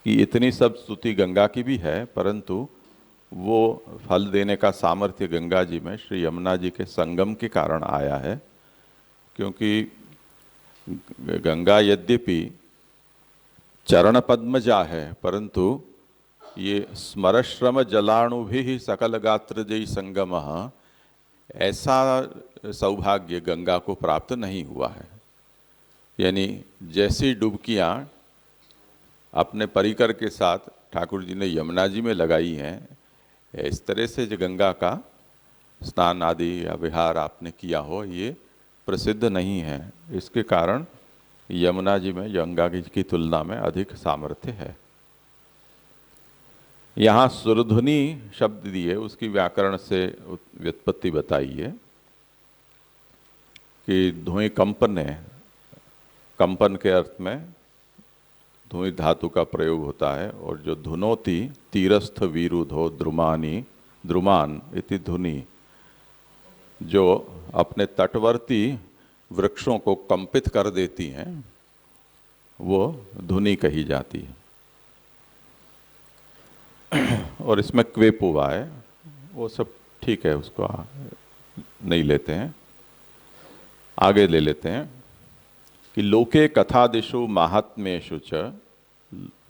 S2: कि इतनी सब स्तुति गंगा की भी है, परंतु वो फल देने का सामर्थ्य गंगा जी में श्री यमुना जी के संगम के कारण आया है। क्योंकि गंगा यद्यपि चरण पद्मजा है, परंतु ये स्मरश्रम जलाणु भी सकल गात्र जय संगम, ऐसा सौभाग्य गंगा को प्राप्त नहीं हुआ है। यानी जैसी डुबकियाँ अपने परिकर के साथ ठाकुर जी ने यमुना जी में लगाई हैं, इस तरह से जो गंगा का स्नान आदि या विहार आपने किया हो ये प्रसिद्ध नहीं है। इसके कारण यमुना जी में गंगा की तुलना में अधिक सामर्थ्य है। यहाँ सुरध्वनि शब्द दिए, उसकी व्याकरण से व्युत्पत्ति बताई है कि धुएं कंपन है। कंपन के अर्थ में धुएं धातु का प्रयोग होता है, और जो धुनोति तीरस्थ विरुधो द्रुमानी द्रुमान इति धुनि, जो अपने तटवर्ती वृक्षों को कंपित कर देती हैं वो धुनि कही जाती है। और इसमें क्वेप हुआ है, वो सब ठीक है, उसको नहीं लेते हैं, आगे ले लेते हैं कि लोके कथादिषु माहात्म्येषु च,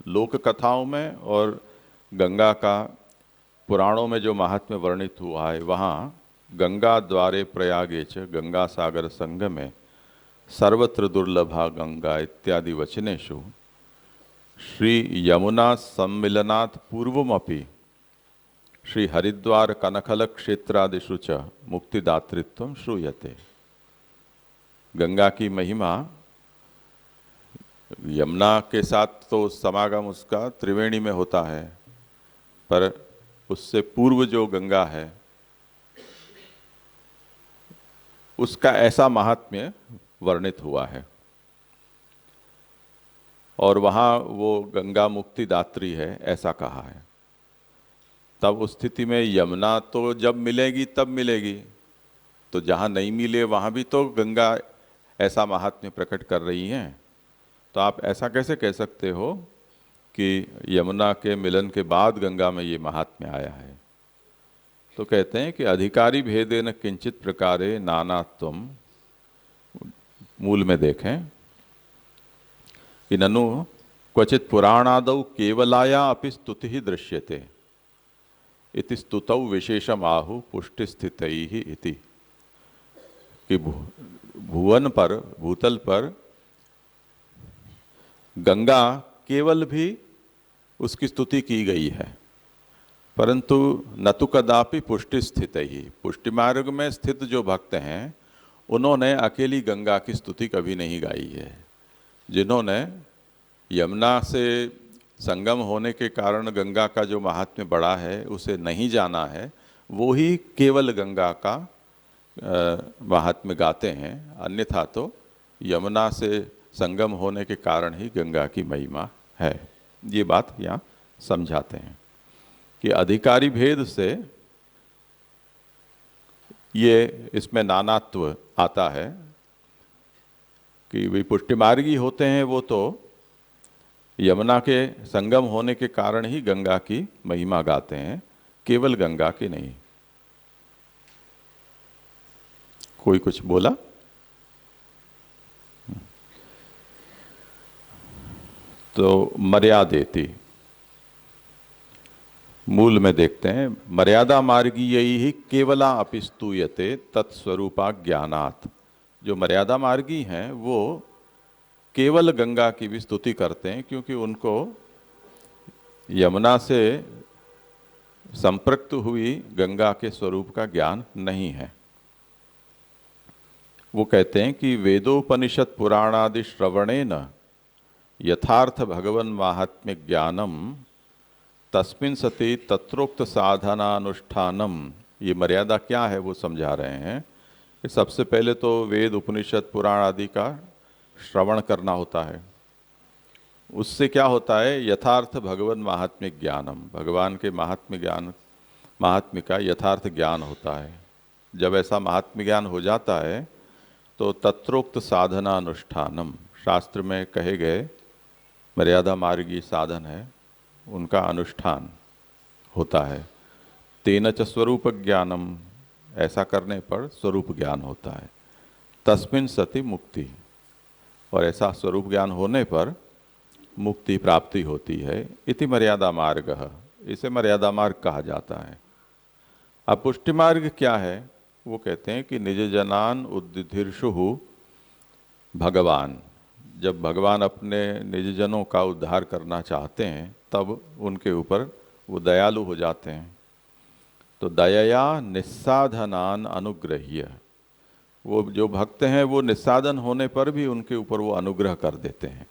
S2: लोक कथाओं में और गंगा का पुराणों में जो महात्म्य वर्णित हुआ है वहाँ गंगा द्वारे प्रयागे च गंगा सागर संगमे सर्वत्र दुर्लभा गंगा इत्यादि वचनेषु श्री यमुना सम्मिलनात् पूर्वमपि श्री हरिद्वार कनखल क्षेत्रादिषु च मुक्तिदातृत्वं श्रूयते। गंगा की महिमा यमुना के साथ तो समागम उसका त्रिवेणी में होता है, पर उससे पूर्व जो गंगा है उसका ऐसा महात्म्य वर्णित हुआ है, और वहाँ वो गंगा मुक्ति दात्री है ऐसा कहा है। तब उस स्थिति में यमुना तो जब मिलेगी तब मिलेगी, तो जहाँ नहीं मिले वहाँ भी तो गंगा ऐसा महात्म्य प्रकट कर रही हैं। तो आप ऐसा कैसे कह सकते हो कि यमुना के मिलन के बाद गंगा में ये महात्म्य आया है? तो कहते हैं कि अधिकारी भेदेन किंचित प्रकारे नानात्वम, मूल में देखें कि ननु क्वचित पुराणादौ केवलाया अपि स्तुति ही दृश्यते इति स्तुतौ विशेषम आहु पुष्टि स्थितैहि इति, कि भुवन पर, भूतल पर गंगा केवल भी उसकी स्तुति की गई है, परंतु न तो कदापि पुष्टि स्थित ही, पुष्टि मार्ग में स्थित जो भक्त हैं उन्होंने अकेली गंगा की स्तुति कभी नहीं गाई है। जिन्होंने यमुना से संगम होने के कारण गंगा का जो महात्म्य बड़ा है उसे नहीं जाना है, वो ही केवल गंगा का महात्म्य गाते हैं। अन्यथा तो यमुना से संगम होने के कारण ही गंगा की महिमा है। ये बात यहाँ समझाते हैं कि अधिकारी भेद से ये इसमें नानात्व आता है कि वे पुष्टिमार्गी होते हैं, वो तो यमुना के संगम होने के कारण ही गंगा की महिमा गाते हैं, केवल गंगा की नहीं। कोई कुछ बोला? तो मर्यादेति, मूल में देखते हैं, मर्यादा मार्गी यही ही केवला अपि स्तूयते तत्स्वरूपा ज्ञानात्। जो मर्यादा मार्गी हैं वो केवल गंगा की भी स्तुति करते हैं, क्योंकि उनको यमुना से संपृक्त हुई गंगा के स्वरूप का ज्ञान नहीं है। वो कहते हैं कि वेदोपनिषद पुराणादि श्रवणेन यथार्थ भगवन महात्म्य ज्ञानम तस्मिन् सति तत्रोक्त साधनानुष्ठानम। ये मर्यादा क्या है वो समझा रहे हैं कि सबसे पहले तो वेद उपनिषद पुराण आदि का श्रवण करना होता है। उससे क्या होता है? यथार्थ भगवन महात्म्य ज्ञानम, भगवान के महात्म्य का यथार्थ ज्ञान होता है। जब ऐसा महात्म्य ज्ञान हो जाता है तो तत्रोक्त साधनानुष्ठानम, शास्त्र में कहे गए मर्यादा मार्गी साधन है उनका अनुष्ठान होता है। तेन च स्वरूप ज्ञानम, ऐसा करने पर स्वरूप ज्ञान होता है। तस्मिन् सति मुक्ति, और ऐसा स्वरूप ज्ञान होने पर मुक्ति प्राप्ति होती है। इति मर्यादा मार्ग, इसे मर्यादा मार्ग कहा जाता है। अब पुष्टि मार्ग क्या है? वो कहते हैं कि निज जनान उद्धिर्षु भगवान, जब भगवान अपने निज जनों का उद्धार करना चाहते हैं तब उनके ऊपर वो दयालु हो जाते हैं। तो दयया निस्साधनान अनुग्रह्य, वो जो भक्त हैं वो निस्साधन होने पर भी उनके ऊपर वो अनुग्रह कर देते हैं,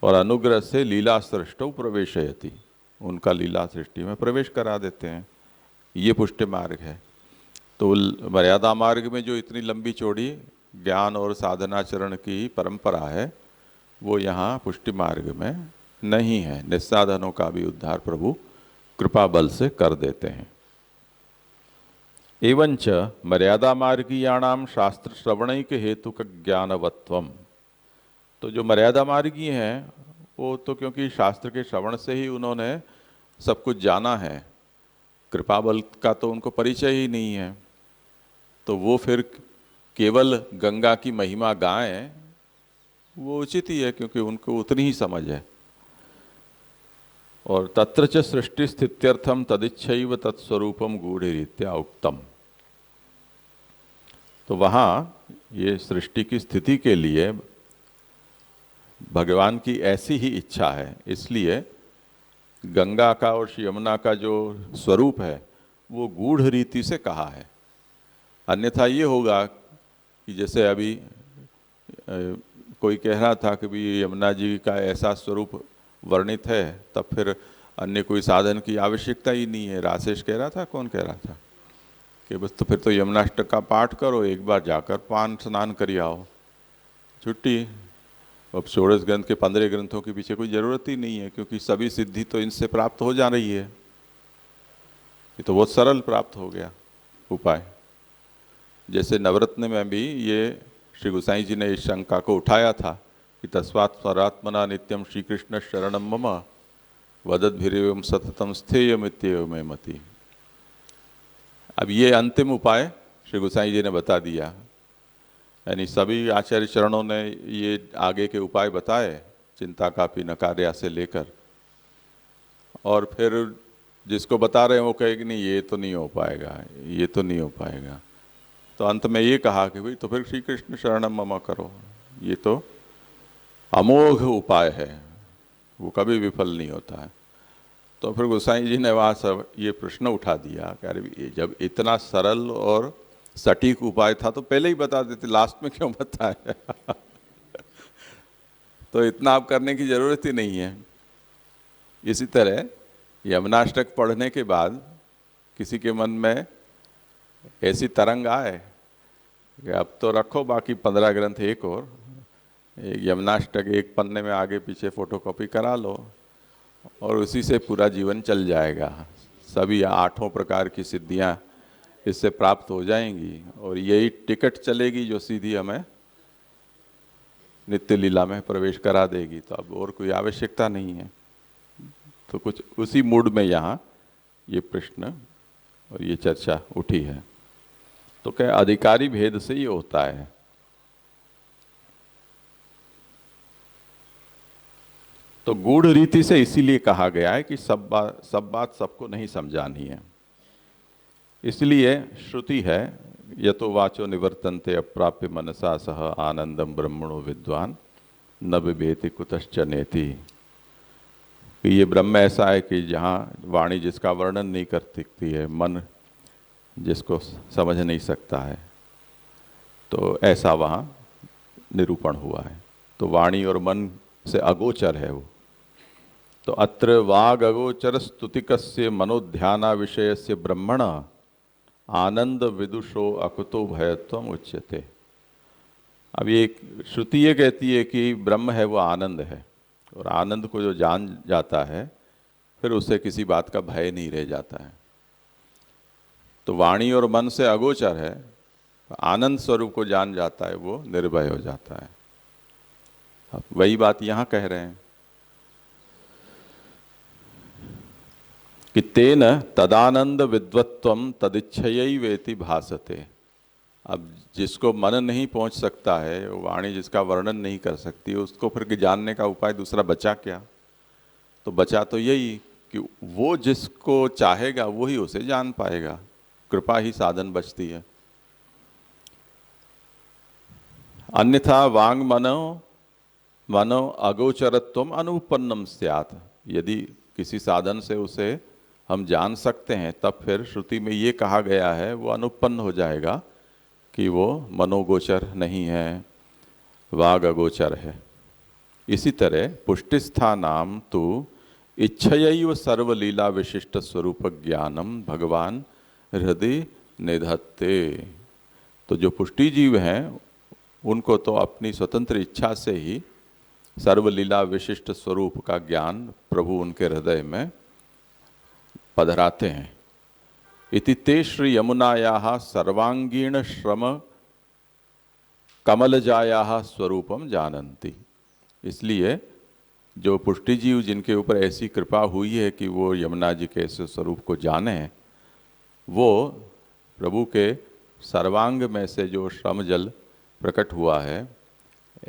S2: और अनुग्रह से लीला सृष्टौ प्रवेशयति, उनका लीला सृष्टि में प्रवेश करा देते हैं। ये पुष्टि मार्ग है। तो मर्यादा मार्ग में जो इतनी लंबी चौड़ी ज्ञान और साधनाचरण की परंपरा है वो यहाँ पुष्टि मार्ग में नहीं है। निस्साधनों का भी उद्धार प्रभु कृपा बल से कर देते हैं। एवंच मर्यादा मार्गीयाणाम शास्त्र श्रवणैक हेतु का ज्ञानवत्वम, तो जो मर्यादा मार्गी हैं वो तो क्योंकि शास्त्र के श्रवण से ही उन्होंने सब कुछ जाना है, कृपा बल का तो उनको परिचय ही नहीं है, तो वो फिर केवल गंगा की महिमा गाएं वो उचित ही है, क्योंकि उनको उतनी ही समझ है। और तत्र च सृष्टि स्थित्यर्थम तदिच्छैव तत्स्वरूपम गूढ़रीत्या उक्तम, तो वहाँ ये सृष्टि की स्थिति के लिए भगवान की ऐसी ही इच्छा है, इसलिए गंगा का और यमुना का जो स्वरूप है वो गूढ़ रीति से कहा है। अन्यथा ये होगा कि जैसे अभी कोई कह रहा था कि भी यमुना जी का ऐसा स्वरूप वर्णित है, तब फिर अन्य कोई साधन की आवश्यकता ही नहीं है। राशेष कह रहा था, कौन कह रहा था कि बस तो फिर तो यमुनाष्टक का पाठ करो, एक बार जाकर पान स्नान कर आओ, छुट्टी। अब षोडश ग्रंथ के 15 ग्रंथों के पीछे कोई ज़रूरत ही नहीं है, क्योंकि सभी सिद्धि तो इनसे प्राप्त हो जा रही है। ये तो बहुत सरल प्राप्त हो गया उपाय। जैसे नवरत्न में भी ये श्री गोसाई जी ने इस शंका को उठाया था कि तस्मात् स्वरात्मना नित्यम श्री कृष्ण शरणम मम वदद्भिरेवं सततम स्थेयमित्येव मे मति। अब ये अंतिम उपाय श्री गोसाई जी ने बता दिया, यानी सभी आचार्य चरणों ने ये आगे के उपाय बताए, चिंता कापी नकार्या से लेकर। और फिर जिसको बता रहे हैं वो कहे कि नहीं ये तो नहीं हो पाएगा, ये तो नहीं हो पाएगा। तो अंत में ये कहा कि भाई तो फिर श्री कृष्ण शरणम मम करो, ये तो अमोघ उपाय है, वो कभी विफल नहीं होता है। तो फिर गोसाई जी ने वहाँ सब ये प्रश्न उठा दिया कि अरे जब इतना सरल और सटीक उपाय था तो पहले ही बता देते, लास्ट में क्यों बताया? तो इतना आप करने की ज़रूरत ही नहीं है। इसी तरह यमुनाष्टक पढ़ने के बाद किसी के मन में ऐसी तरंग आए कि अब तो रखो बाकी 15 ग्रंथ एक और, एक यमुनाष्टक एक पन्ने में आगे पीछे फोटोकॉपी करा लो और उसी से पूरा जीवन चल जाएगा। सभी 8 प्रकार की सिद्धियां इससे प्राप्त हो जाएंगी और यही टिकट चलेगी जो सीधी हमें नित्य लीला में प्रवेश करा देगी। तो अब और कोई आवश्यकता नहीं है। तो कुछ उसी मूड में यहाँ ये प्रश्न और ये चर्चा उठी है। तो क्या अधिकारी भेद से ये होता है? तो गूढ़ रीति से इसीलिए कहा गया है कि सब बात सबको नहीं समझानी है। इसलिए श्रुति है यतो वाचो निवर्तन्ते अप्राप्य मनसा सह आनंदम ब्रह्मणो विद्वान न बिभेति कुतश्च नेति। कि ये ब्रह्म ऐसा है कि जहाँ वाणी जिसका वर्णन नहीं कर सकती है, मन जिसको समझ नहीं सकता है, तो ऐसा वहाँ निरूपण हुआ है। तो वाणी और मन से अगोचर है वो। तो अत्र वाग अगोचर स्तुतिकस्य मनोध्याना विषयस्य ब्रह्मण आनंद विदुषो अकुतो भयत्वम उच्यते। अब ये श्रुति ये कहती है कि ब्रह्म है वो आनंद है, और आनंद को जो जान जाता है फिर उससे किसी बात का भय नहीं रह जाता है। तो वाणी और मन से अगोचर है, आनंद स्वरूप को जान जाता है, वो निर्भय हो जाता है। अब वही बात यहाँ कह रहे हैं कि तेन तदानंद विद्वत्वम तदिच्छयैवेति भासते। अब जिसको मन नहीं पहुंच सकता है, वाणी जिसका वर्णन नहीं कर सकती, उसको फिर जानने का उपाय दूसरा बचा क्या? तो बचा तो यही कि वो जिसको चाहेगा वही उसे जान पाएगा। कृपा ही साधन बचती है। अन्यथा वांग मनो अगोचरत्वम अनुपन्नम स्यात्। यदि किसी साधन से उसे हम जान सकते हैं, तब फिर श्रुति में ये कहा गया है वो अनुपन्न हो जाएगा कि वो मनोगोचर नहीं है, वाग अगोचर है। इसी तरह पुष्टिस्थानाम तो इच्छयैव सर्वलीला विशिष्ट स्वरूप ज्ञानम भगवान हृदय निधत्ते। तो जो पुष्टि जीव हैं उनको तो अपनी स्वतंत्र इच्छा से ही सर्वलीला विशिष्ट स्वरूप का ज्ञान प्रभु उनके हृदय में पधराते हैं। इति ते श्री यमुनायाः सर्वांगीण श्रम कमलजायाः स्वरूपम जानन्ति। इसलिए जो पुष्टि जीव जिनके ऊपर ऐसी कृपा हुई है कि वो यमुना जी के ऐसे स्वरूप को जाने, वो प्रभु के सर्वांग में से जो श्रम जल प्रकट हुआ है,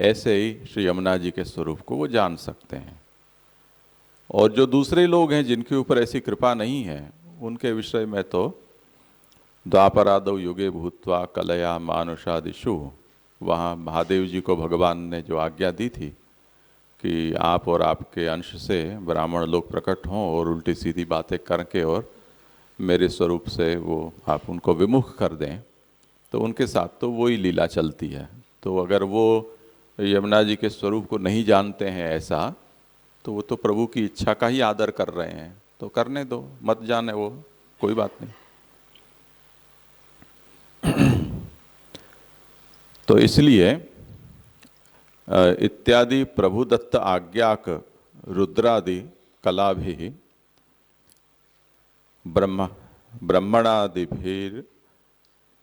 S2: ऐसे ही श्री यमुना जी के स्वरूप को वो जान सकते हैं। और जो दूसरे लोग हैं जिनके ऊपर ऐसी कृपा नहीं है, उनके विषय में तो द्वापरादौ युगे भूत्वा कलया मानुषादिषु, वहाँ महादेव जी को भगवान ने जो आज्ञा दी थी कि आप और आपके अंश से ब्राह्मण लोग प्रकट हों और उल्टी सीधी बातें करके और मेरे स्वरूप से वो आप उनको विमुख कर दें, तो उनके साथ तो वही लीला चलती है। तो अगर वो यमुना जी के स्वरूप को नहीं जानते हैं ऐसा, तो वो तो प्रभु की इच्छा का ही आदर कर रहे हैं, तो करने दो, मत जाने वो, कोई बात नहीं। तो इसलिए इत्यादि प्रभुदत्त आज्ञाक रुद्रादि कला भी ब्रह्मणादिभिर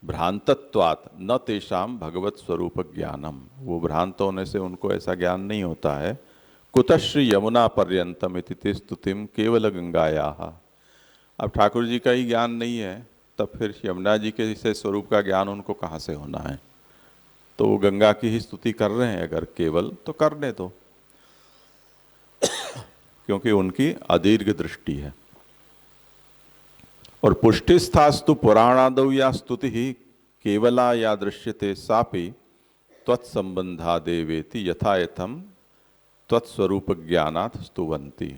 S2: भ्रांतत्वात् न तेषाम भगवत स्वरूप ज्ञानम, वो भ्रांत होने से उनको ऐसा ज्ञान नहीं होता है। कुतः श्री यमुना पर्यंतम इति ते स्तुतिम केवल गंगायाः। अब ठाकुर जी का ही ज्ञान नहीं है, तब फिर यमुना जी के इस स्वरूप का ज्ञान उनको कहाँ से होना है? तो वो गंगा की ही स्तुति कर रहे हैं, अगर केवल तो करने दो, क्योंकि उनकी अदीर्घ दृष्टि है। और पुष्टिस्थास्तु पुराणादौ या स्तुति ही केवला या दृश्यते सापि त्वत्संबंधादेवेति यथायथम त्वत्स्वरूप ज्ञानात् स्तुवन्ति।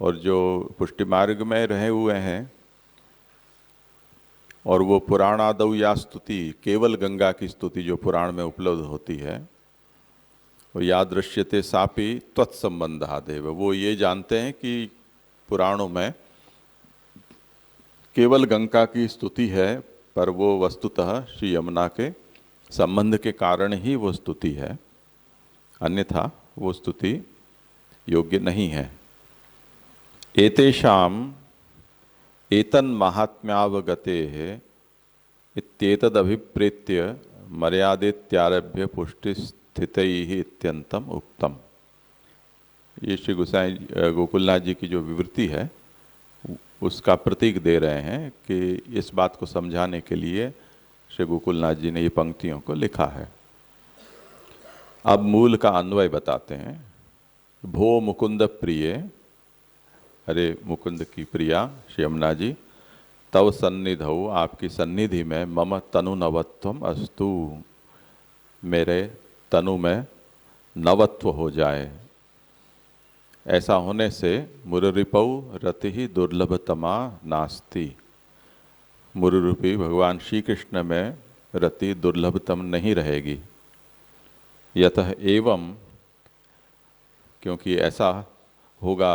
S2: और जो पुष्टि मार्ग में रहे हुए हैं और वो पुराणादौ या स्तुति, केवल गंगा की स्तुति जो पुराण में उपलब्ध होती है, वो या दृश्यते सापि त्वत्संबंधादेव, वो ये जानते हैं कि पुराणों में केवल गंगा की स्तुति है, पर वो वस्तुतः श्री यमुना के संबंध के कारण ही वो स्तुति है, अन्यथा वो स्तुति योग्य नहीं है। एतेषाम एतन महात्म्यावगतेः इत्येतदभिप्रेत्य मर्यादेत्यारभ्य पुष्टि स्थितैः इत्यंतम उक्तम। ये श्री गोसाई गोकुलनाथ जी की जो विवृत्ति है उसका प्रतीक दे रहे हैं कि इस बात को समझाने के लिए श्री गोकुलनाथ जी ने ये पंक्तियों को लिखा है। अब मूल का अन्वय बताते हैं। भो मुकुंद प्रिय, अरे मुकुंद की प्रिया श्री यमुना जी, तव सन्निधौ, आपकी सन्निधि में, मम तनु नवत्वम अस्तु, मेरे तनु में नवत्व हो जाए। ऐसा होने से मुररिपौ रति ही दुर्लभतमा नास्ति, मुररूपी भगवान श्री कृष्ण में रति दुर्लभतम नहीं रहेगी। यतः एवं, क्योंकि ऐसा होगा,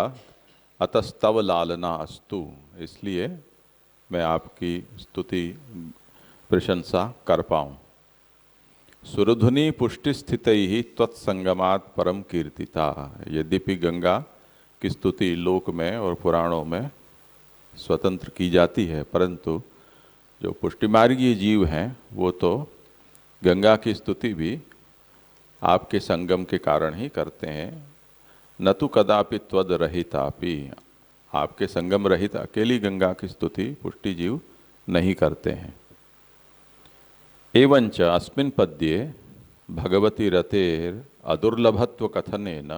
S2: अतस्तव लालना अस्तु, इसलिए मैं आपकी स्तुति प्रशंसा कर पाऊँ। सुरधुनि पुष्टि स्थित ही त्वत्संगमात् परम कीर्तिता। यद्यपि गंगा की स्तुति लोक में और पुराणों में स्वतंत्र की जाती है, परंतु जो पुष्टिमार्गीय जीव हैं वो तो गंगा की स्तुति भी आपके संगम के कारण ही करते हैं। न तो कदापि त्वद रहितापि, आपके संगम रहित अकेली गंगा की स्तुति पुष्टि जीव नहीं करते हैं। एवंच अस्मिन् पद्ये भगवती रतेर अदुर्लभत्व कथनेन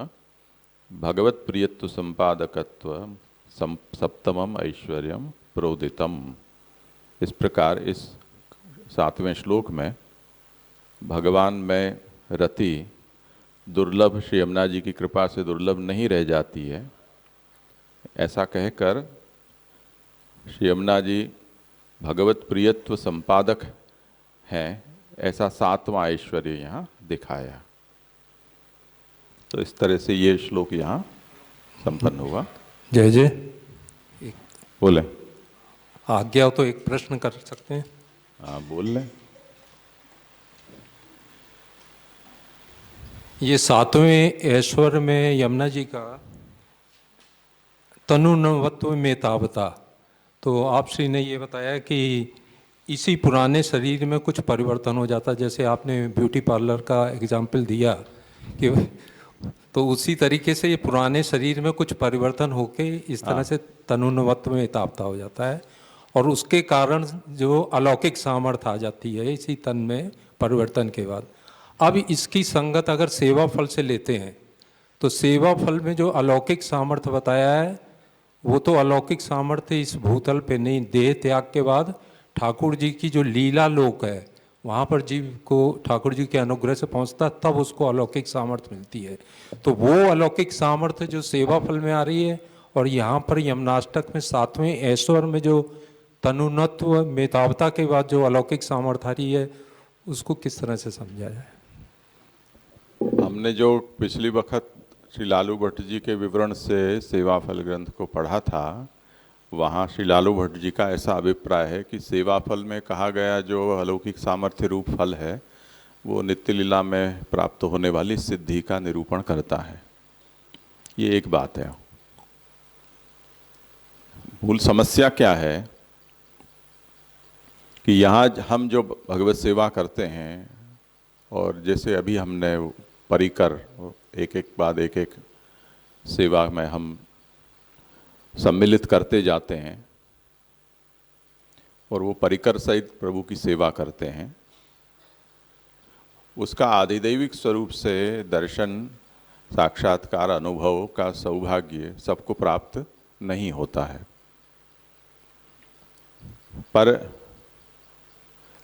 S2: भगवत प्रियत्व संपादकत्व सप्तमम ऐश्वर्यम प्रोदितम। इस प्रकार इस 7वें श्लोक में भगवान में रति दुर्लभ, श्री यमुना जी की कृपा से दुर्लभ नहीं रह जाती है, ऐसा कहकर श्री यमुना जी भगवत प्रियत्व संपादक हैं, ऐसा 7वां ऐश्वर्य यहाँ दिखाया। तो इस तरह से ये श्लोक यहाँ संपन्न हुआ।
S3: जय जय।
S2: बोले,
S3: आज्ञा हो तो एक प्रश्न कर सकते हैं?
S2: हाँ बोल लें।
S3: ये 7वें ऐश्वर्य में यमुना जी का तनुनवत्व में तावता, तो आप श्री ने ये बताया कि इसी पुराने शरीर में कुछ परिवर्तन हो जाता, जैसे आपने ब्यूटी पार्लर का एग्जाम्पल दिया कि तो उसी तरीके से ये पुराने शरीर में कुछ परिवर्तन होके इस तरह से तनुनवत्व में तावता हो जाता है, और उसके कारण जो अलौकिक सामर्थ्य आ जाती है इसी तन में परिवर्तन के बाद। अब इसकी संगत अगर सेवा फल से लेते हैं तो सेवा फल में जो अलौकिक सामर्थ्य बताया है वो तो अलौकिक सामर्थ्य इस भूतल पे नहीं, देह त्याग के बाद ठाकुर जी की जो लीला लोक है वहाँ पर जीव को ठाकुर जी के अनुग्रह से पहुँचता तब उसको अलौकिक सामर्थ्य मिलती है। तो वो अलौकिक सामर्थ्य जो सेवा फल में आ रही है, और यहाँ पर यमुनाष्टक में 7वें ऐश्वर्य में जो तनुनत्व मेतावता के बाद जो अलौकिक सामर्थ्य आ रही है, उसको किस तरह से समझा जाए?
S2: हमने जो पिछली वक्त श्री लालू भट्ट जी के विवरण से सेवा फल ग्रंथ को पढ़ा था, वहाँ श्री लालू भट्ट जी का ऐसा अभिप्राय है कि सेवा फल में कहा गया जो अलौकिक सामर्थ्य रूप फल है वो नित्य लीला में प्राप्त होने वाली सिद्धि का निरूपण करता है। ये एक बात है। मूल समस्या क्या है कि यहाँ हम जो भगवत सेवा करते हैं और जैसे अभी हमने परिकर एक एक बाद एक एक सेवा में हम सम्मिलित करते जाते हैं और वो परिकर सहित प्रभु की सेवा करते हैं, उसका आधिदैविक स्वरूप से दर्शन साक्षात्कार अनुभव का सौभाग्य सबको प्राप्त नहीं होता है। पर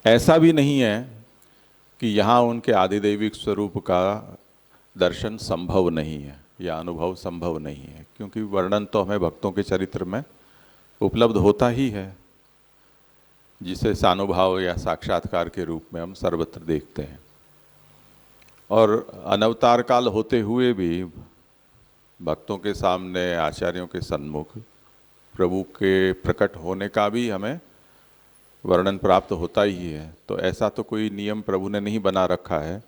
S2: ऐसा भी नहीं है कि यहाँ उनके आधिदैविक स्वरूप का दर्शन संभव नहीं है या अनुभव संभव नहीं है, क्योंकि वर्णन तो हमें भक्तों के चरित्र में उपलब्ध होता ही है, जिसे सानुभाव या साक्षात्कार के रूप में हम सर्वत्र देखते हैं। और अनवतार काल होते हुए भी भक्तों के सामने आचार्यों के सन्मुख प्रभु के प्रकट होने का भी हमें वर्णन प्राप्त होता ही है। तो ऐसा तो कोई नियम प्रभु ने नहीं बना रखा है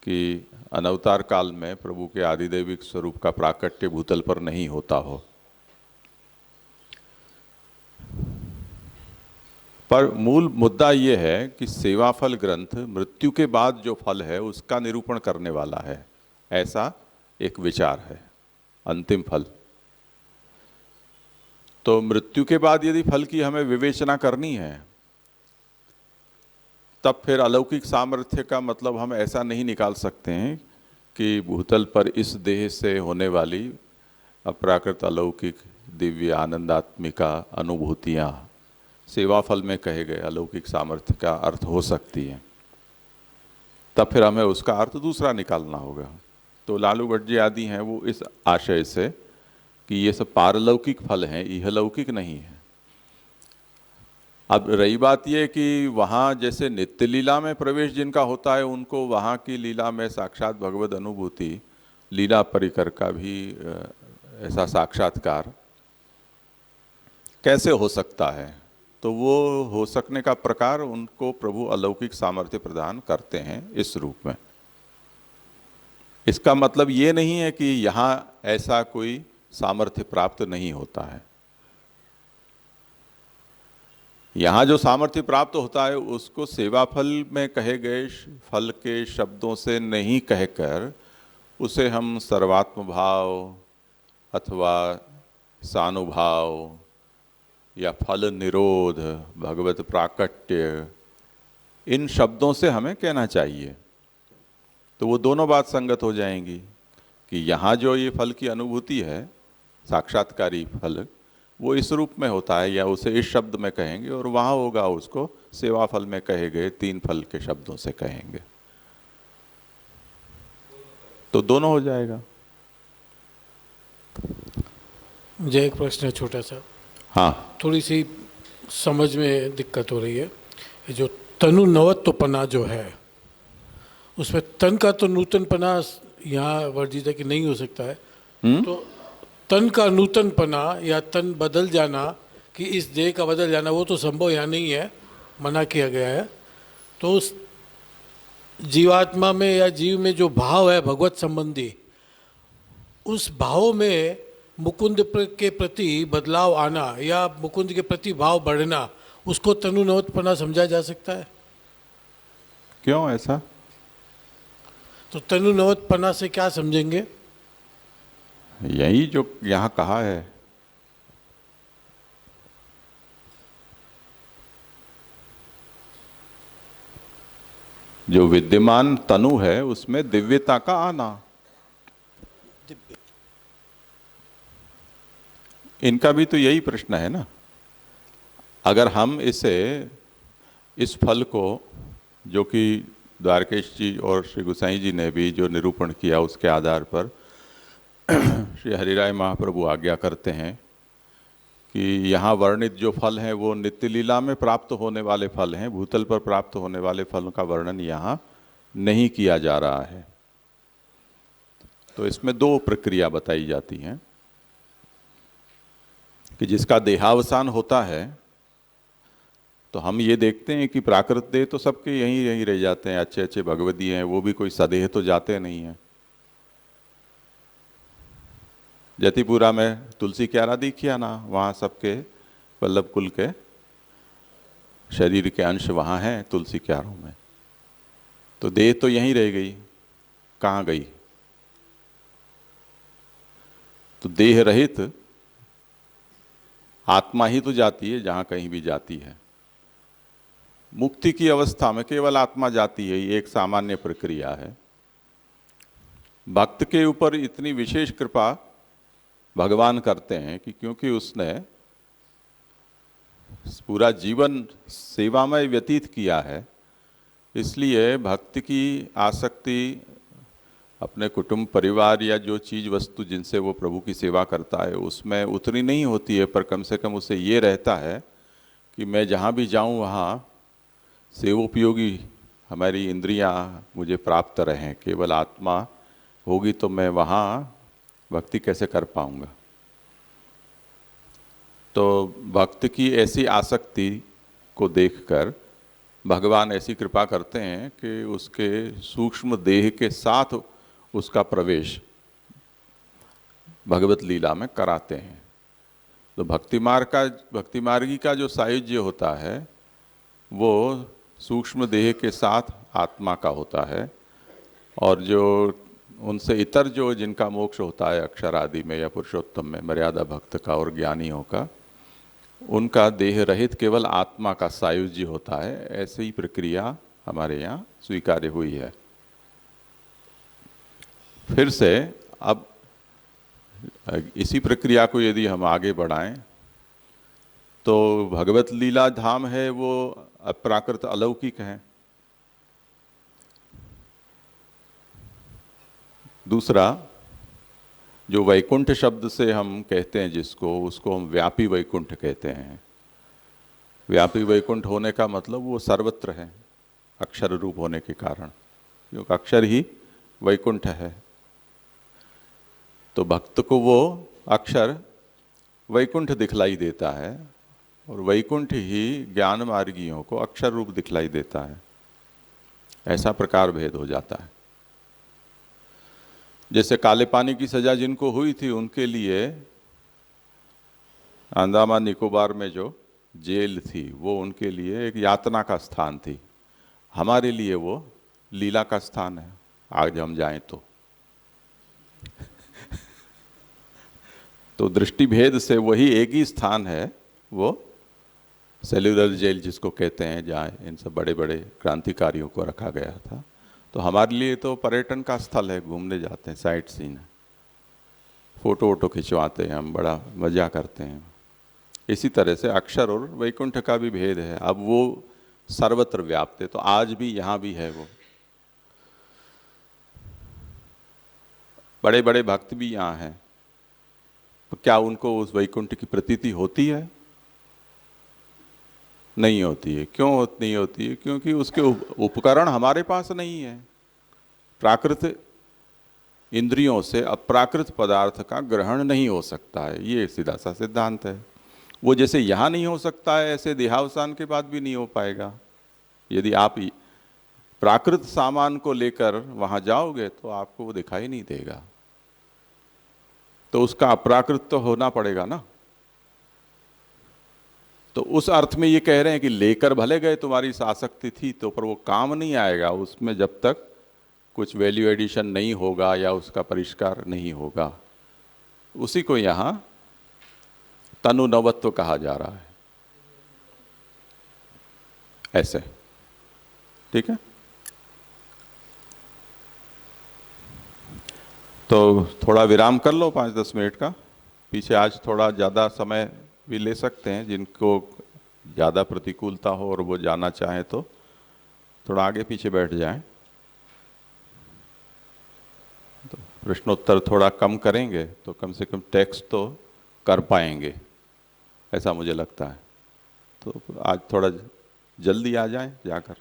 S2: कि अनवतार काल में प्रभु के आदिदैविक स्वरूप का प्राकट्य भूतल पर नहीं होता हो। पर मूल मुद्दा ये है कि सेवा फल ग्रंथ मृत्यु के बाद जो फल है उसका निरूपण करने वाला है, ऐसा एक विचार है, अंतिम फल। तो मृत्यु के बाद यदि फल की हमें विवेचना करनी है तब फिर अलौकिक सामर्थ्य का मतलब हम ऐसा नहीं निकाल सकते हैं कि भूतल पर इस देह से होने वाली अप्राकृत अलौकिक दिव्य आनंदात्मिका अनुभूतियाँ सेवा फल में कहे गए अलौकिक सामर्थ्य का अर्थ हो सकती हैं। तब फिर हमें उसका अर्थ दूसरा निकालना होगा। तो लालू भट्ट जी आदि हैं वो इस आशय से कि ये सब पारलौकिक फल हैं, इहलौकिक नहीं है। अब रही बात ये कि वहाँ जैसे नित्य लीला में प्रवेश जिनका होता है उनको वहाँ की लीला में साक्षात भगवद अनुभूति, लीला परिकर का भी ऐसा साक्षात्कार कैसे हो सकता है, तो वो हो सकने का प्रकार उनको प्रभु अलौकिक सामर्थ्य प्रदान करते हैं इस रूप में। इसका मतलब ये नहीं है कि यहाँ ऐसा कोई सामर्थ्य प्राप्त नहीं होता है। यहाँ जो सामर्थ्य प्राप्त होता है उसको सेवा फल में कहे गए फल के शब्दों से नहीं कहकर उसे हम सर्वात्म भाव अथवा सानुभाव या फल निरोध, भगवत प्राकट्य, इन शब्दों से हमें कहना चाहिए। तो वो दोनों बात संगत हो जाएंगी कि यहाँ जो ये फल की अनुभूति है, साक्षात्कारी फल, वो इस रूप में होता है या उसे इस शब्द में कहेंगे, और वहाँ होगा उसको सेवा फल में कहे गए 3 फल के शब्दों से कहेंगे, तो दोनों हो जाएगा।
S4: मुझे एक प्रश्न है छोटा सा।
S2: हाँ,
S4: थोड़ी सी समझ में दिक्कत हो रही है। ये जो तनु नवत्वपना जो है उसमें तन का तो नूतनपना यहाँ वर्जित है कि नहीं हो सकता है। तो तन का नूतनपना या तन बदल जाना कि इस देह का बदल जाना वो तो संभव यहाँ नहीं है, मना किया गया है। तो उस जीवात्मा में या जीव में जो भाव है भगवत संबंधी, उस भाव में मुकुंद के प्रति बदलाव आना या मुकुंद के प्रति भाव बढ़ना, उसको तनु नवत्वपना समझा जा सकता है।
S2: क्यों ऐसा?
S4: तो तनु नवत्वपना से क्या समझेंगे?
S2: यही जो यहाँ कहा है, जो विद्यमान तनु है उसमें दिव्यता का आना। इनका भी तो यही प्रश्न है ना। अगर हम इस फल को, जो कि द्वारकेश जी और श्री गोसाई जी ने भी जो निरूपण किया उसके आधार पर श्री हरिराय महाप्रभु आज्ञा करते हैं कि यहाँ वर्णित जो फल हैं वो नित्य लीला में प्राप्त होने वाले फल हैं, भूतल पर प्राप्त होने वाले फलों का वर्णन यहाँ नहीं किया जा रहा है। तो इसमें दो प्रक्रिया बताई जाती हैं कि जिसका देहावसान होता है तो हम ये देखते हैं कि प्राकृत देह तो सबके यहीं यहीं रह जाते हैं, अच्छे अच्छे भगवती हैं, वो भी कोई सदेह तो जाते नहीं हैं। जतिपुरा में तुलसी क्यारा दिखिया ना, वहाँ सबके वल्लभ कुल के शरीर के अंश वहाँ हैं तुलसी क्यारों में, तो देह तो यहीं रह गई, कहाँ गई? तो देह रहित आत्मा ही तो जाती है जहाँ कहीं भी जाती है। मुक्ति की अवस्था में केवल आत्मा जाती है, ये एक सामान्य प्रक्रिया है। भक्त के ऊपर इतनी विशेष कृपा भगवान करते हैं कि क्योंकि उसने पूरा जीवन सेवामय व्यतीत किया है, इसलिए भक्त की आसक्ति अपने कुटुंब परिवार या जो चीज़ वस्तु जिनसे वो प्रभु की सेवा करता है उसमें उतनी नहीं होती है, पर कम से कम उसे ये रहता है कि मैं जहाँ भी जाऊँ वहाँ सेवोपयोगी हमारी इंद्रियाँ मुझे प्राप्त रहें। केवल आत्मा होगी तो मैं वहाँ भक्ति कैसे कर पाऊँगा? तो भक्त की ऐसी आसक्ति को देखकर भगवान ऐसी कृपा करते हैं कि उसके सूक्ष्म देह के साथ उसका प्रवेश भगवत लीला में कराते हैं। तो भक्ति मार्गी का जो सायुज्य होता है वो सूक्ष्म देह के साथ आत्मा का होता है, और जो उनसे इतर जो जिनका मोक्ष होता है अक्षर आदि में या पुरुषोत्तम में मर्यादा भक्त का और ज्ञानियों का, उनका देह रहित केवल आत्मा का सायुज्य होता है। ऐसी ही प्रक्रिया हमारे यहाँ स्वीकार्य हुई है। फिर से अब इसी प्रक्रिया को यदि हम आगे बढ़ाएं तो भगवत लीला धाम है वो अप्राकृत अलौकिक है। दूसरा जो वैकुंठ शब्द से हम कहते हैं जिसको, उसको हम व्यापी वैकुंठ कहते हैं। व्यापी वैकुंठ होने का मतलब वो सर्वत्र है अक्षर रूप होने के कारण, क्योंकि अक्षर ही वैकुंठ है। तो भक्त को वो अक्षर वैकुंठ दिखलाई देता है और वैकुंठ ही ज्ञान मार्गियों को अक्षर रूप दिखलाई देता है। ऐसा प्रकार भेद हो जाता है। जैसे काले पानी की सजा जिनको हुई थी उनके लिए अंडमान निकोबार में जो जेल थी वो उनके लिए एक यातना का स्थान थी, हमारे लिए वो लीला का स्थान है। आज हम जाएं तो दृष्टि भेद से वही एक ही स्थान है, वो सेल्युलर जेल जिसको कहते हैं, जहाँ इन सब बड़े बड़े क्रांतिकारियों को रखा गया था। तो हमारे लिए तो पर्यटन का स्थल है, घूमने जाते हैं, साइट सीन है, फोटो वोटो खिंचवाते हैं, हम बड़ा मजा करते हैं। इसी तरह से अक्षर और वैकुंठ का भी भेद है। अब वो सर्वत्र व्याप्त है, तो आज भी यहाँ भी है वो। बड़े बड़े भक्त भी यहाँ हैं, तो क्या उनको उस वैकुंठ की प्रतीति होती है? नहीं होती है। क्यों नहीं होती है? क्योंकि उसके उपकरण हमारे पास नहीं है। प्राकृत इंद्रियों से अप्राकृत पदार्थ का ग्रहण नहीं हो सकता है, ये सीधा सा सिद्धांत है। वो जैसे यहाँ नहीं हो सकता है, ऐसे देहावसान के बाद भी नहीं हो पाएगा। यदि आप प्राकृत सामान को लेकर वहाँ जाओगे तो आपको वो दिखाई नहीं देगा, तो उसका अप्राकृत तो होना पड़ेगा ना। तो उस अर्थ में ये कह रहे हैं कि लेकर भले गए, तुम्हारी आसक्ति थी तो, पर वो काम नहीं आएगा उसमें जब तक कुछ वैल्यू एडिशन नहीं होगा या उसका परिष्कार नहीं होगा। उसी को यहाँ तनु नवत्व कहा जा रहा है। ऐसे ठीक है। तो थोड़ा विराम कर लो 5-10 मिनट का। पीछे आज थोड़ा ज़्यादा समय भी ले सकते हैं, जिनको ज़्यादा प्रतिकूलता हो और वो जाना चाहें तो थोड़ा आगे पीछे बैठ जाएं। तो प्रश्नोत्तर थोड़ा कम करेंगे तो कम से कम टेक्स्ट तो कर पाएंगे, ऐसा मुझे लगता है। तो आज थोड़ा जल्दी आ जाएं जाकर।